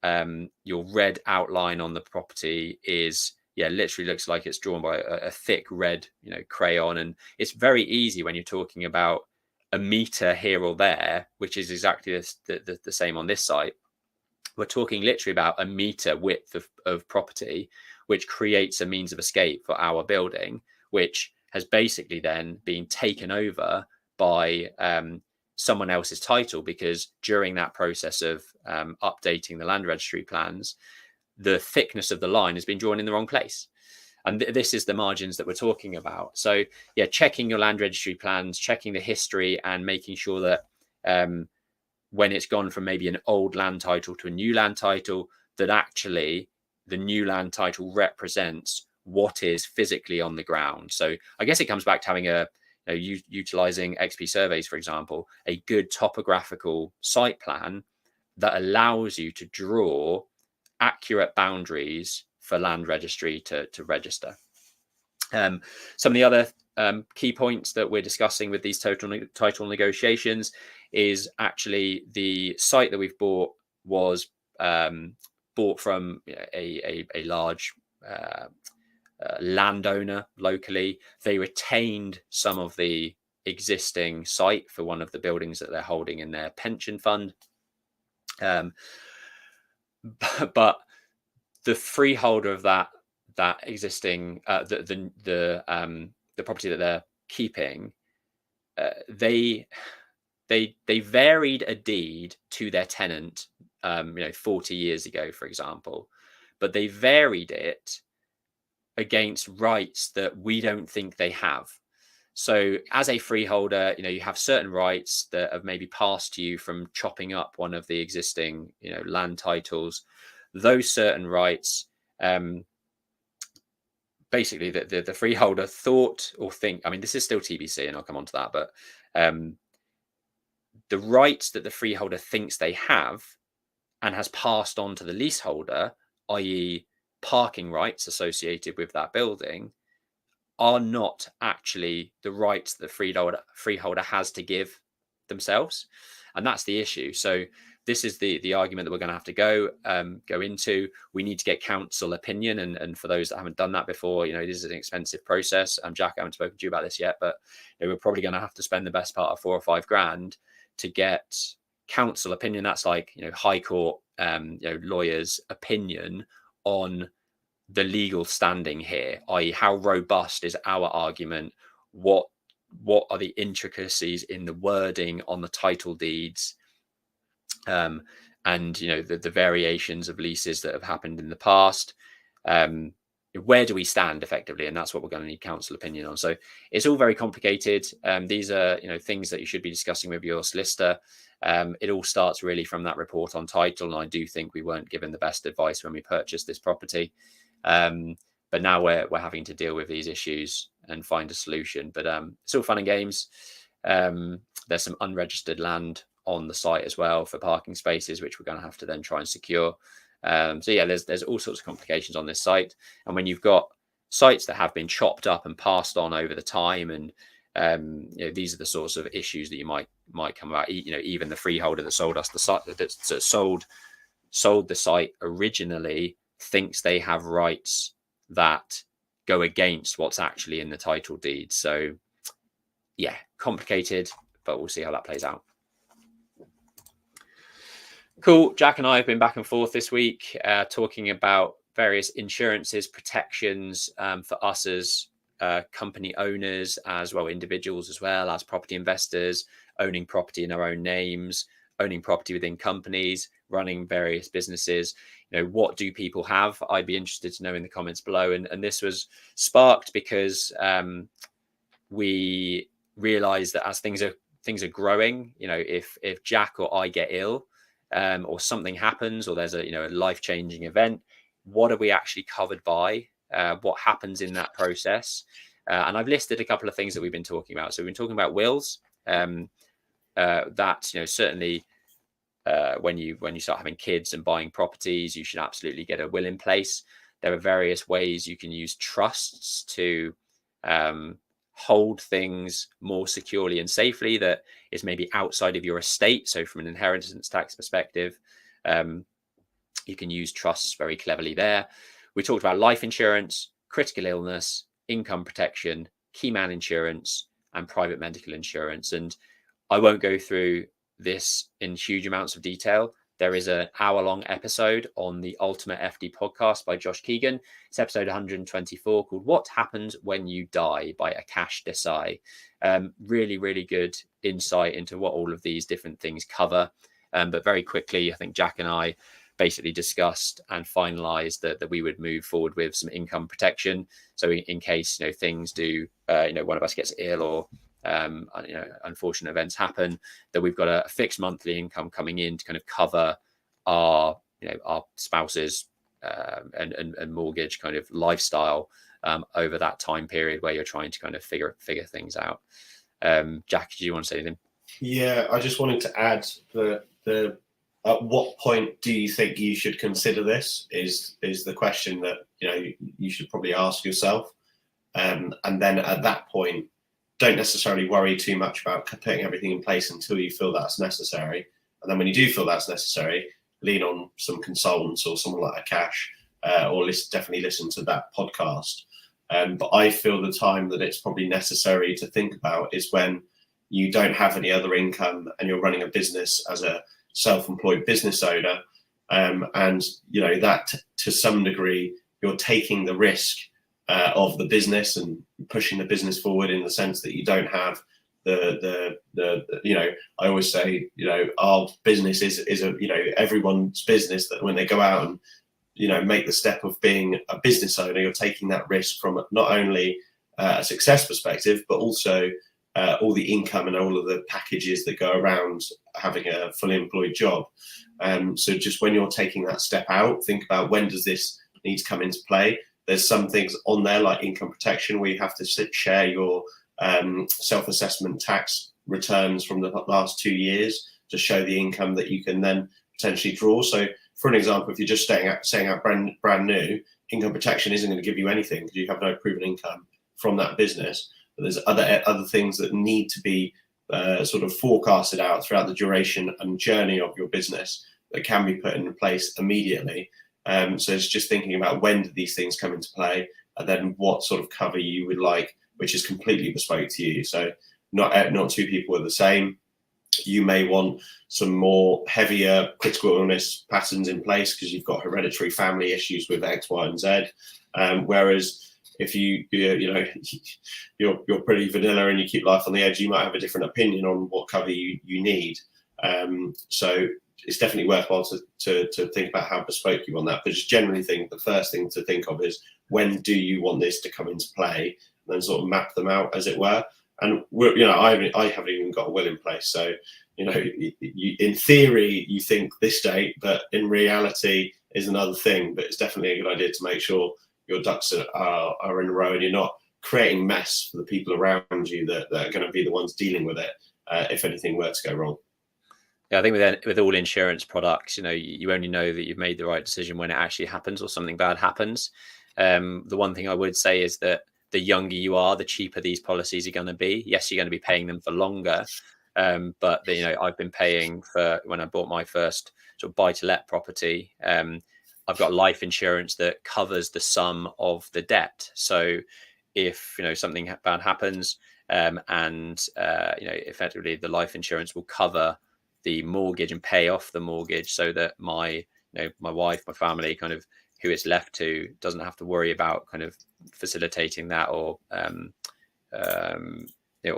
red outline on the property is literally looks like it's drawn by a thick red crayon, and it's very easy when you're talking about a meter here or there, which is exactly the same on this site. We're talking literally about a meter width of property, which creates a means of escape for our building, which has basically then been taken over by someone else's title, because during that process of updating the land registry plans, the thickness of the line has been drawn in the wrong place. And this is the margins that we're talking about. So checking your land registry plans, checking the history, and making sure that when it's gone from maybe an old land title to a new land title, that actually the new land title represents what is physically on the ground. So I guess it comes back to having utilizing XP surveys, for example, a good topographical site plan that allows you to draw accurate boundaries for land registry to register. Some of the other key points that we're discussing with these title negotiations is actually the site that we've bought was bought from a large landowner locally. They retained some of the existing site for one of the buildings that they're holding in their pension fund. But the freeholder of that existing the property that they're keeping, they varied a deed to their tenant 40 years ago, for example, but they varied it against rights that we don't think they have. So as a freeholder, you have certain rights that have maybe passed to you from chopping up one of the existing, land titles. Those certain rights, basically the freeholder thought or think, I mean, this is still TBC and I'll come on to that, but the rights that the freeholder thinks they have and has passed on to the leaseholder, i.e. parking rights associated with that building, are not actually the rights the freeholder has to give themselves. And that's the issue. So this is the argument that we're going to have to go into. We need to get council opinion. And for those that haven't done that before, this is an expensive process. Jack, I haven't spoken to you about this yet, but we're probably going to have to spend the best part of $4 or $5 grand to get council opinion. That's like, high court, lawyers' opinion on the legal standing here, i.e. how robust is our argument? What are the intricacies in the wording on the title deeds? And the variations of leases that have happened in the past. Where do we stand effectively? And that's what we're going to need council opinion on. So it's all very complicated. These are things that you should be discussing with your solicitor. It all starts really from that report on title, and I do think we weren't given the best advice when we purchased this property. But now we're having to deal with these issues and find a solution. But it's all fun and games. There's some unregistered land on the site as well for parking spaces, which we're going to have to then try and secure. So yeah, there's all sorts of complications on this site. And when you've got sites that have been chopped up and passed on over the time, and these are the sorts of issues that you might come about. Even the freeholder that sold us the site, that sold the site originally, thinks they have rights that go against what's actually in the title deed. So yeah, complicated, but we'll see how that plays out. Cool. Jack and I have been back and forth this week talking about various insurances, protections for us as company owners, as well individuals, as well as property investors, owning property in our own names, owning property within companies, running various businesses. What do people have? I'd be interested to know in the comments below. And this was sparked because we realized that as things are growing, if Jack or I get ill, or something happens, or there's a life-changing event, what are we actually covered by? What happens in that process? And I've listed a couple of things that we've been talking about. So we've been talking about wills. That certainly when you start having kids and buying properties, you should absolutely get a will in place. There are various ways you can use trusts to hold things more securely and safely that is maybe outside of your estate. So from an inheritance tax perspective, you can use trusts very cleverly there. We talked about life insurance, critical illness, income protection, key man insurance, and private medical insurance. And I won't go through this in huge amounts of detail. There is an hour-long episode on the Ultimate FD podcast by Josh Keegan. It's episode 124 called What Happens When You Die by Akash Desai. Really, really good insight into what all of these different things cover. But very quickly, I think Jack and I basically discussed and finalized that we would move forward with some income protection. So in case, things do, one of us gets ill or unfortunate events happen, that we've got a fixed monthly income coming in to kind of cover our spouse's and mortgage kind of lifestyle over that time period where you're trying to kind of figure things out. Jack, do you want to say anything? Yeah, I just wanted to add the at what point do you think you should consider this is the question that you should probably ask yourself, and then at that point, don't necessarily worry too much about putting everything in place until you feel that's necessary, and then when you do feel that's necessary, lean on some consultants or someone like Cash, or definitely listen to that podcast. But I feel the time that it's probably necessary to think about is when you don't have any other income and you're running a business as a self-employed business owner, and that to some degree you're taking the risk of the business and pushing the business forward in the sense that you don't have the I always say our business is everyone's business, that when they go out and make the step of being a business owner, you're taking that risk from not only a success perspective but also all the income and all of the packages that go around having a fully employed job. So just when you're taking that step out, think about when does this need to come into play. There's some things on there like income protection where you have to share your self-assessment tax returns from the last 2 years to show the income that you can then potentially draw. So for an example, if you're just setting out brand new, income protection isn't going to give you anything because you have no proven income from that business. But there's other things that need to be sort of forecasted out throughout the duration and journey of your business that can be put in place immediately. So it's just thinking about when do these things come into play, and then what sort of cover you would like, which is completely bespoke to you. So not two people are the same. You may want some more heavier critical illness patterns in place because you've got hereditary family issues with X, Y, and Z. Whereas if you're pretty vanilla and you keep life on the edge, you might have a different opinion on what cover you need. So it's definitely worthwhile to think about how bespoke you want that. But just generally think the first thing to think of is when do you want this to come into play, and then sort of map them out, as it were. And I haven't even got a will in place, so in theory you think this date, but in reality is another thing. But it's definitely a good idea to make sure your ducks are in a row and you're not creating mess for the people around you that are going to be the ones dealing with it if anything were to go wrong. Yeah, I think with all insurance products, you only know that you've made the right decision when it actually happens or something bad happens. The one thing I would say is that the younger you are, the cheaper these policies are going to be. Yes, you're going to be paying them for longer, but I've been paying for, when I bought my first sort of buy-to-let property, I've got life insurance that covers the sum of the debt. So if something bad happens, effectively the life insurance will cover the mortgage and pay off the mortgage, so that my wife, my family, kind of who it's left to, doesn't have to worry about kind of facilitating that or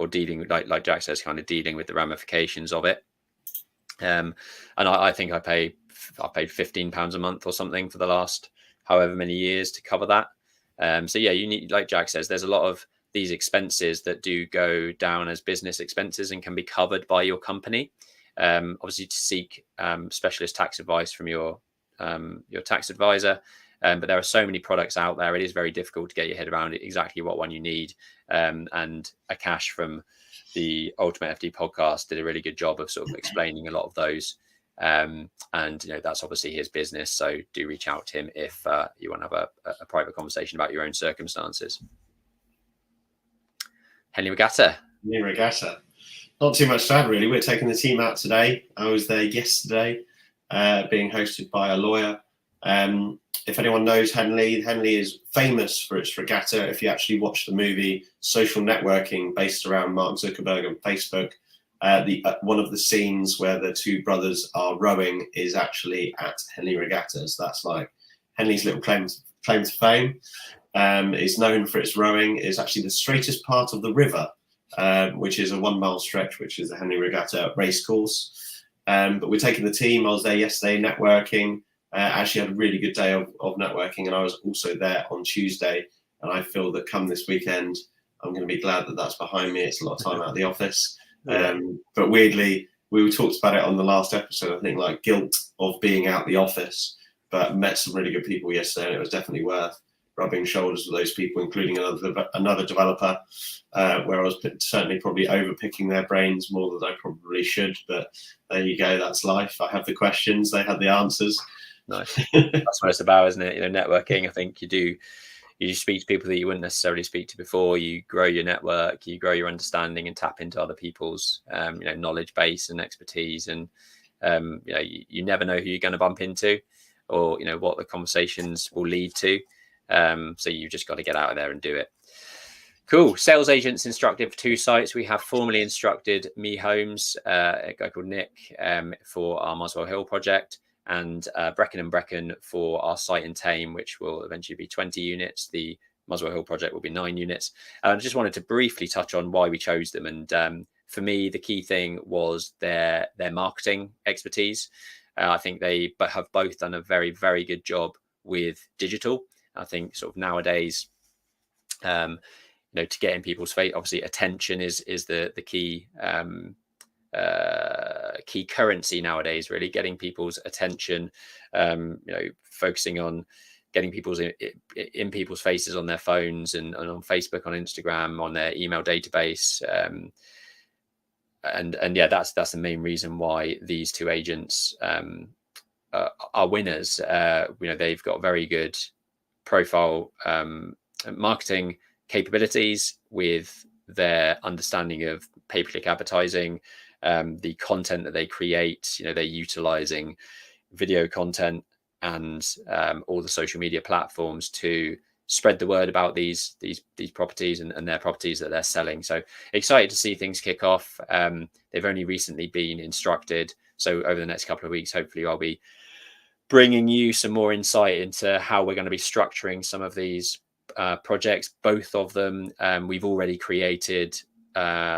dealing, like Jack says, kind of dealing with the ramifications of it. And I think I paid £15 a month or something for the last however many years to cover that. So yeah, you need, like Jack says, there's a lot of these expenses that do go down as business expenses and can be covered by your company. Obviously to seek specialist tax advice from your tax advisor, but there are so many products out there, it is very difficult to get your head around exactly what one you need. And Akash from the Ultimate FD podcast did a really good job of sort of explaining a lot of those. And that's obviously his business, so do reach out to him if you want to have a private conversation about your own circumstances. Henley Regatta. Not too much to add, really. We're taking the team out today. I was there yesterday, being hosted by a lawyer. If anyone knows Henley is famous for its regatta. If you actually watch the movie Social Networking, based around Mark Zuckerberg and Facebook, one of the scenes where the two brothers are rowing is actually at Henley Regatta. So that's like Henley's little claim to fame. It's known for its rowing. It's actually the straightest part of the river, which is a 1 mile stretch, which is the Henley Regatta racecourse. But we're taking the team. I was there yesterday networking. Actually had a really good day of networking, and I was also there on Tuesday. And I feel that come this weekend, I'm going to be glad that that's behind me. It's a lot of time out of the office. But weirdly, we talked about it on the last episode, I think, like guilt of being out the office. but met some really good people yesterday, and it was definitely worth rubbing shoulders with those people, including another developer, where I was certainly probably overpicking their brains more than I probably should. But there you go, that's life. I have the questions, they had the answers. Nice. That's what it's about, isn't it? Networking. I think you speak to people that you wouldn't necessarily speak to before. You grow your network, you grow your understanding, and tap into other people's knowledge base and expertise. And you never know who you're going to bump into, or what the conversations will lead to. So you've just got to get out of there and do it. Cool. Sales agents instructed for 2 sites. We have formally instructed Me Homes, a guy called Nick, for our Muswell Hill project, and Brecon and Brecon for our site in Tame, which will eventually be 20 units. The Muswell Hill project will be 9 units. I just wanted to briefly touch on why we chose them. And for me, the key thing was their marketing expertise. I think they have both done a very, very good job with digital. I think sort of nowadays, to get in people's face, obviously attention is the key key currency nowadays. Really getting people's attention, focusing on getting people's in people's faces on their phones and on Facebook, on Instagram, on their email database. And yeah, that's the main reason why these 2 agents are winners. They've got very good profile marketing capabilities with their understanding of pay-per-click advertising, the content that they create. They're utilizing video content and all the social media platforms to spread the word about these properties and their properties that they're selling. So excited to see things kick off. They've only recently been instructed, so over the next couple of weeks, hopefully I'll be bringing you some more insight into how we're going to be structuring some of these projects. Both of them, we've already created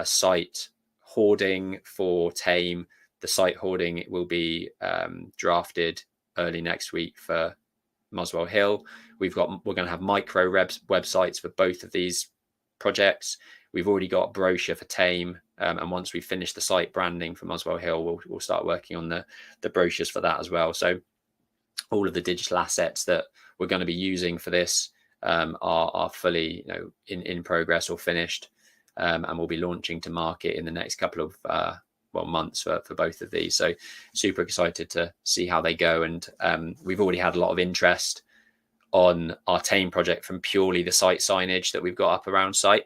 site hoarding for Tame. The site hoarding will be drafted early next week for Muswell Hill. We're going to have micro websites for both of these projects. We've already got a brochure for Tame, and once we finish the site branding for Muswell Hill, we'll start working on the brochures for that as well. So all of the digital assets that we're going to be using for this are fully in progress or finished, and we'll be launching to market in the next couple of months for both of these. So super excited to see how they go. And we've already had a lot of interest on our Tame project from purely the site signage that we've got up around site.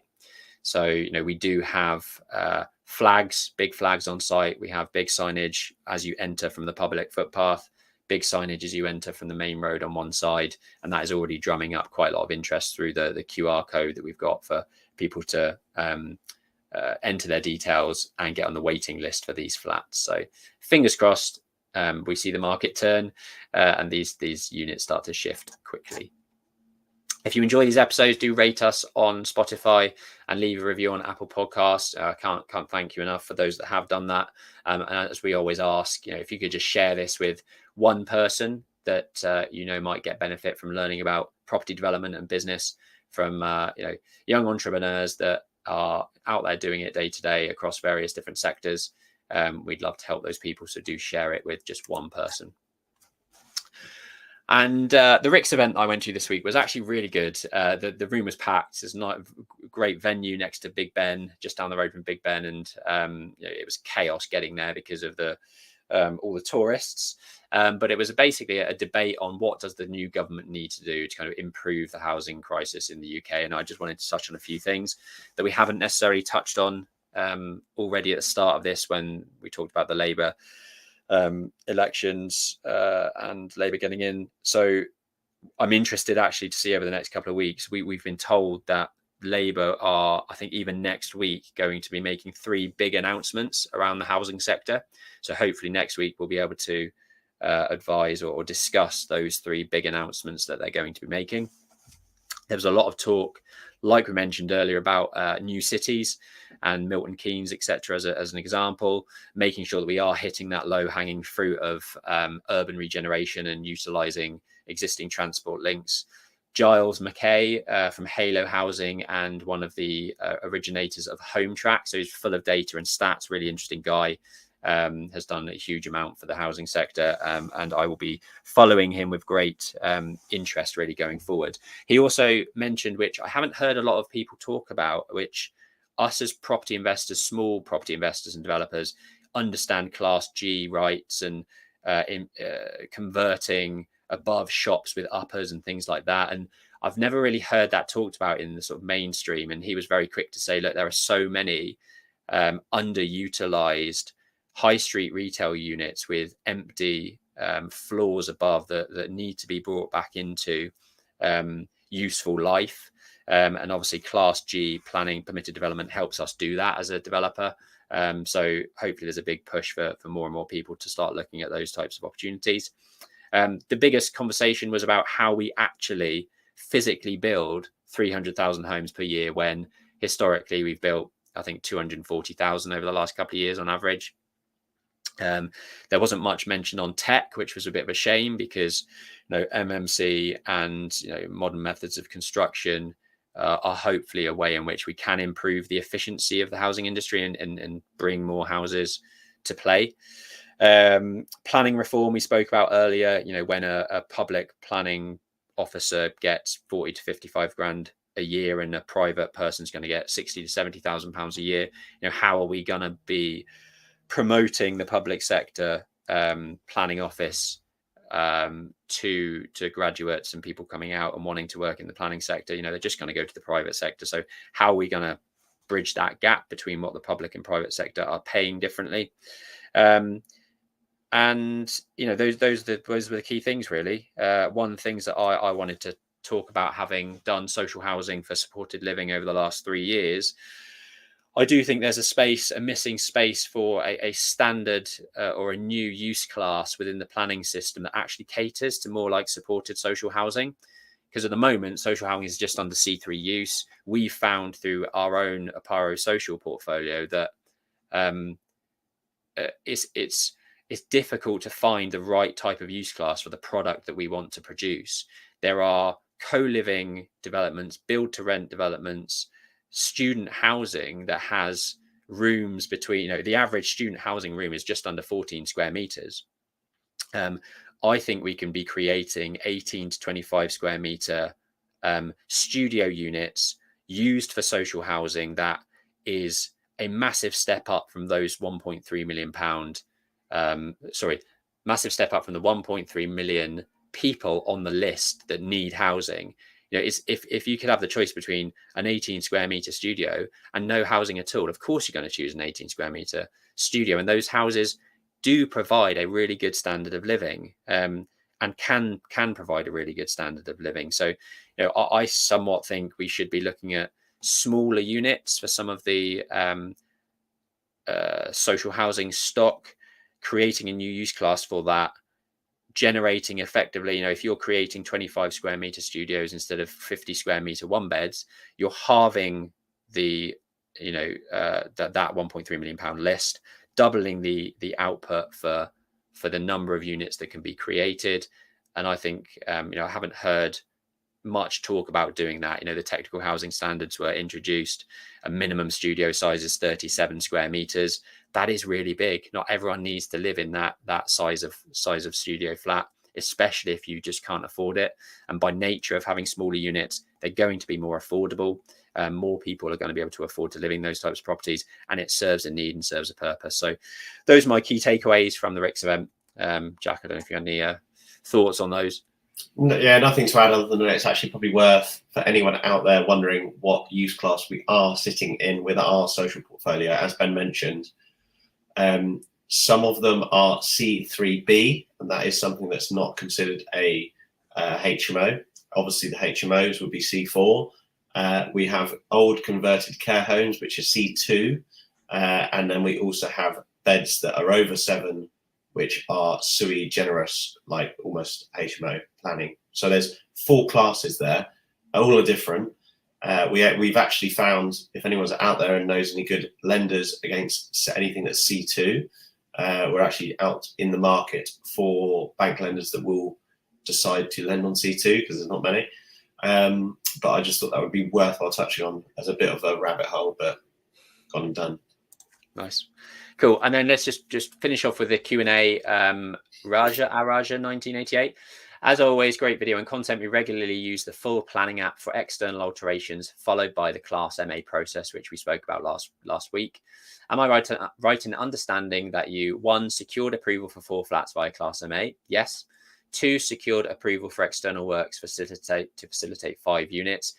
So we do have flags, big flags on site. We have big signage as you enter from the public footpath, big signage as you enter from the main road on one side, and that is already drumming up quite a lot of interest through the QR code that we've got for people to enter their details and get on the waiting list for these flats. So fingers crossed, we see the market turn and these units start to shift quickly. If you enjoy these episodes, do rate us on Spotify and leave a review on Apple Podcasts. Can't thank you enough for those that have done that. And as we always ask, if you could just share this with one person that might get benefit from learning about property development and business from young entrepreneurs that are out there doing it day to day across various different sectors. We'd love to help those people, so do share it with just one person. And the Ricks event I went to this week was actually really good. The room was packed. It's not a great venue next to Big Ben, just down the road from Big Ben, and it was chaos getting there because of all the tourists. But it was basically a debate on what does the new government need to do to kind of improve the housing crisis in the UK. And I just wanted to touch on a few things that we haven't necessarily touched on already at the start of this, when we talked about the Labour elections and Labour getting in. So I'm interested actually to see over the next couple of weeks. We've been told that Labour are, I think even next week, going to be making 3 big announcements around the housing sector. So hopefully next week we'll be able to advise or discuss those 3 big announcements that they're going to be making. There was a lot of talk, like we mentioned earlier, about new cities and Milton Keynes, etc., as an example, making sure that we are hitting that low-hanging fruit of urban regeneration and utilising existing transport links. Giles McKay from Halo Housing and one of the originators of Home Track, so he's full of data and stats, really interesting guy. has done a huge amount for the housing sector, and I will be following him with great interest really going forward. He also mentioned, which I haven't heard a lot of people talk about, which us as property investors, small property investors and developers, understand Class G rights and converting above shops with uppers and things like that. And I've never really heard that talked about in the sort of mainstream. And he was very quick to say, look, there are so many underutilized high street retail units with empty floors above that need to be brought back into useful life. And obviously Class G planning permitted development helps us do that as a developer. So hopefully there's a big push for more and more people to start looking at those types of opportunities. The biggest conversation was about how we actually physically build 300,000 homes per year, when historically we've built, I think, 240,000 over the last couple of years on average. There wasn't much mention on tech, which was a bit of a shame, because MMC and modern methods of construction are hopefully a way in which we can improve the efficiency of the housing industry and bring more houses to play. Planning reform we spoke about earlier, when a public planning officer gets 40 to 55 grand a year and a private person's going to get 60 to 70,000 pounds a year, how are we going to be promoting the public sector planning office to graduates and people coming out and wanting to work in the planning sector? They're just going to go to the private sector. So how are we going to bridge that gap between what the public and private sector are paying differently? And those were the key things really. One of the things that I wanted to talk about, having done social housing for supported living over the last 3 years, I do think there's a missing space for a standard or a new use class within the planning system that actually caters to more like supported social housing. Because at the moment, social housing is just under C3 use. We found through our own Aparo social portfolio that it's difficult to find the right type of use class for the product that we want to produce. There are co-living developments, build-to-rent developments, student housing that has rooms between, the average student housing room is just under 14 square meters. I think we can be creating 18 to 25 square meter studio units used for social housing. That is a massive step up from those 1.3 million pound, massive step up from the 1.3 million people on the list that need housing. If you could have the choice between an 18 square meter studio and no housing at all, of course you're going to choose an 18 square meter studio. And those houses do provide a really good standard of living, and can provide a really good standard of living. So, I somewhat think we should be looking at smaller units for some of the social housing stock, creating a new use class for that, generating effectively, if you're creating 25 square meter studios instead of 50 square meter one beds, you're halving the that 1.3 million pound list, doubling the output for the number of units that can be created. And I think I haven't heard much talk about doing that. The technical housing standards were introduced. A minimum studio size is 37 square meters. That is really big. Not everyone needs to live in that size of studio flat, especially if you just can't afford it. And by nature of having smaller units, they're going to be more affordable. More people are going to be able to afford to live in those types of properties, and it serves a need and serves a purpose. So those are my key takeaways from the RICS event. Jack, I don't know if you have any thoughts on those. Yeah, nothing to add other than it's actually probably worth, for anyone out there wondering what use class we are sitting in with our social portfolio, as Ben mentioned. Some of them are C3B, and that is something that's not considered a HMO. Obviously, the HMOs would be C4. We have old converted care homes, which is C2. And then we also have beds that are over 7, which are sui generis, like almost HMO planning. So there's 4 classes there, all are different. We've actually found, if anyone's out there and knows any good lenders against anything that's C2, we're actually out in the market for bank lenders that will decide to lend on C2, because there's not many. But I just thought that would be worthwhile touching on as a bit of a rabbit hole, but gone and done. Nice. Cool. And then let's just finish off with the Q&A. Raja 1988. As always, great video and content. We regularly use the full planning app for external alterations, followed by the Class MA process, which we spoke about last week. Am I right in understanding that you, 1, secured approval for 4 flats via Class MA? Yes. 2, secured approval for external works to facilitate 5 units.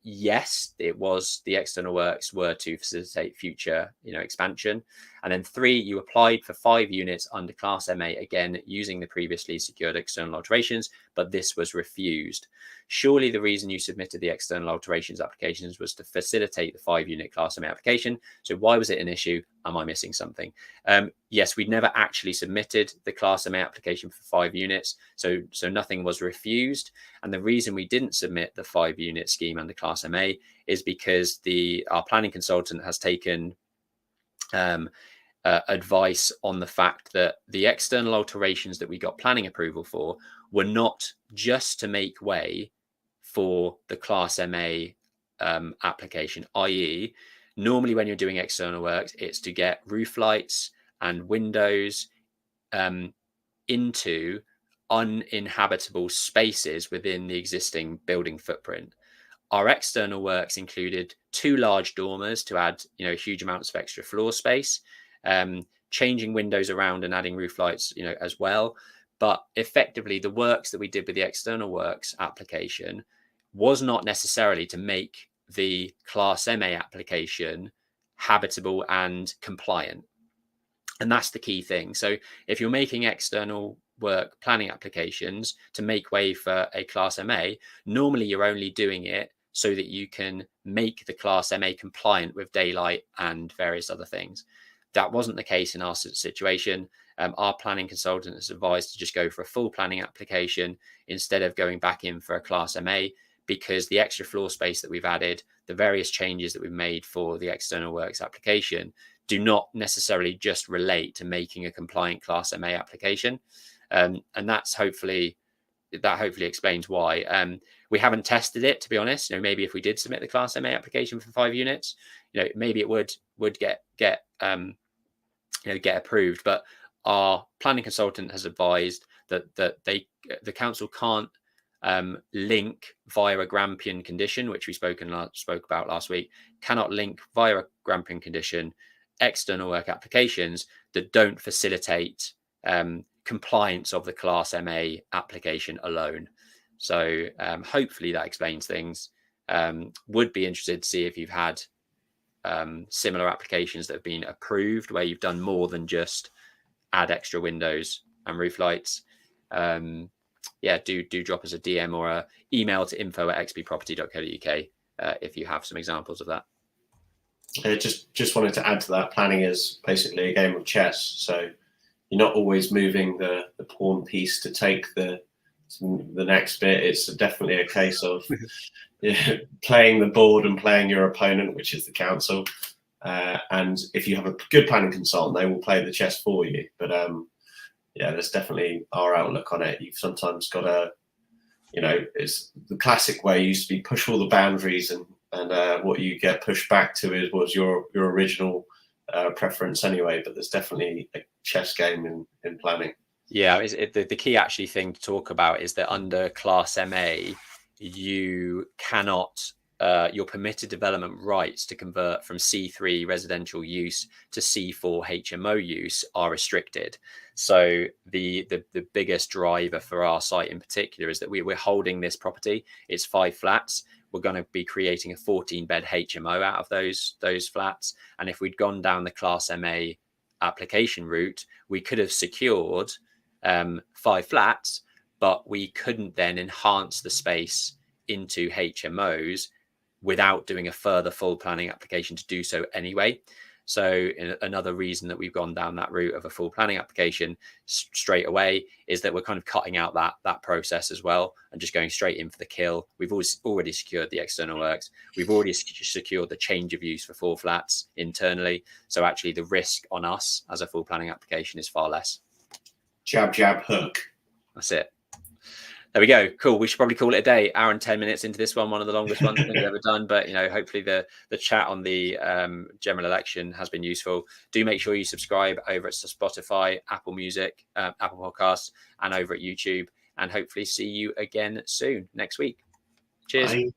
Yes, it was the external works were to facilitate future, expansion. And then 3, you applied for 5 units under Class MA, again, using the previously secured external alterations, but this was refused. Surely the reason you submitted the external alterations applications was to facilitate the 5-unit Class MA application. So why was it an issue? Am I missing something? Yes, we'd never actually submitted the Class MA application for 5 units. So nothing was refused. And the reason we didn't submit the 5-unit scheme under Class MA is because our planning consultant has taken advice on the fact that the external alterations that we got planning approval for were not just to make way for the Class MA application, i.e., normally when you're doing external works, it's to get roof lights and windows into uninhabitable spaces within the existing building footprint. Our external works included 2 large dormers to add, huge amounts of extra floor space, changing windows around and adding roof lights, as well. But effectively, the works that we did with the external works application was not necessarily to make the Class MA application habitable and compliant. And that's the key thing. So if you're making external work planning applications to make way for a Class MA, normally you're only doing it so that you can make the Class MA compliant with daylight and various other things. That wasn't the case in our situation. Our planning consultant has advised to just go for a full planning application instead of going back in for a Class MA, because the extra floor space that we've added, the various changes that we've made for the external works application, do not necessarily just relate to making a compliant Class MA application. And that hopefully explains why. We haven't tested it, to be honest. Maybe if we did submit the Class MA application for 5 units, maybe it would get approved. But our planning consultant has advised that the council can't link via a Grampian condition, which we spoke about last week, cannot link via a Grampian condition external work applications that don't facilitate compliance of the Class MA application alone. So hopefully that explains things. Would be interested to see if you've had similar applications that have been approved where you've done more than just add extra windows and roof lights. Do drop us a DM or a email to info@xbproperty.co.uk if you have some examples of that. Just wanted to add to that. Planning is basically a game of chess, so you're not always moving the pawn piece to take the next bit. It's definitely a case of playing the board and playing your opponent, which is the council. And if you have a good planning consultant, they will play the chess for you. But that's definitely our outlook on it. You've sometimes got to, it's the classic way used to be push all the boundaries, and what you get pushed back to was your original preference anyway. But there's definitely a chess game in planning. Yeah, the key actually thing to talk about is that under Class MA, you cannot, your permitted development rights to convert from C3 residential use to C4 HMO use are restricted. So the biggest driver for our site in particular is that we're holding this property. It's 5 flats. We're going to be creating a 14-bed HMO out of those flats. And if we'd gone down the Class MA application route, we could have secured 5 flats, but we couldn't then enhance the space into HMOs without doing a further full planning application to do so anyway. So another reason that we've gone down that route of a full planning application straight away is that we're kind of cutting out that process as well and just going straight in for the kill. We've already secured the external works. We've already secured the change of use for 4 flats internally. So actually the risk on us as a full planning application is far less. Jab, jab, hook. That's it. There we go. Cool. We should probably call it a day. Hour and 10 minutes into this one of the longest ones I think we've ever done. But hopefully the chat on the general election has been useful. Do make sure you subscribe over at Spotify, Apple Music, Apple Podcasts, and over at YouTube. And hopefully see you again soon next week. Cheers. Bye.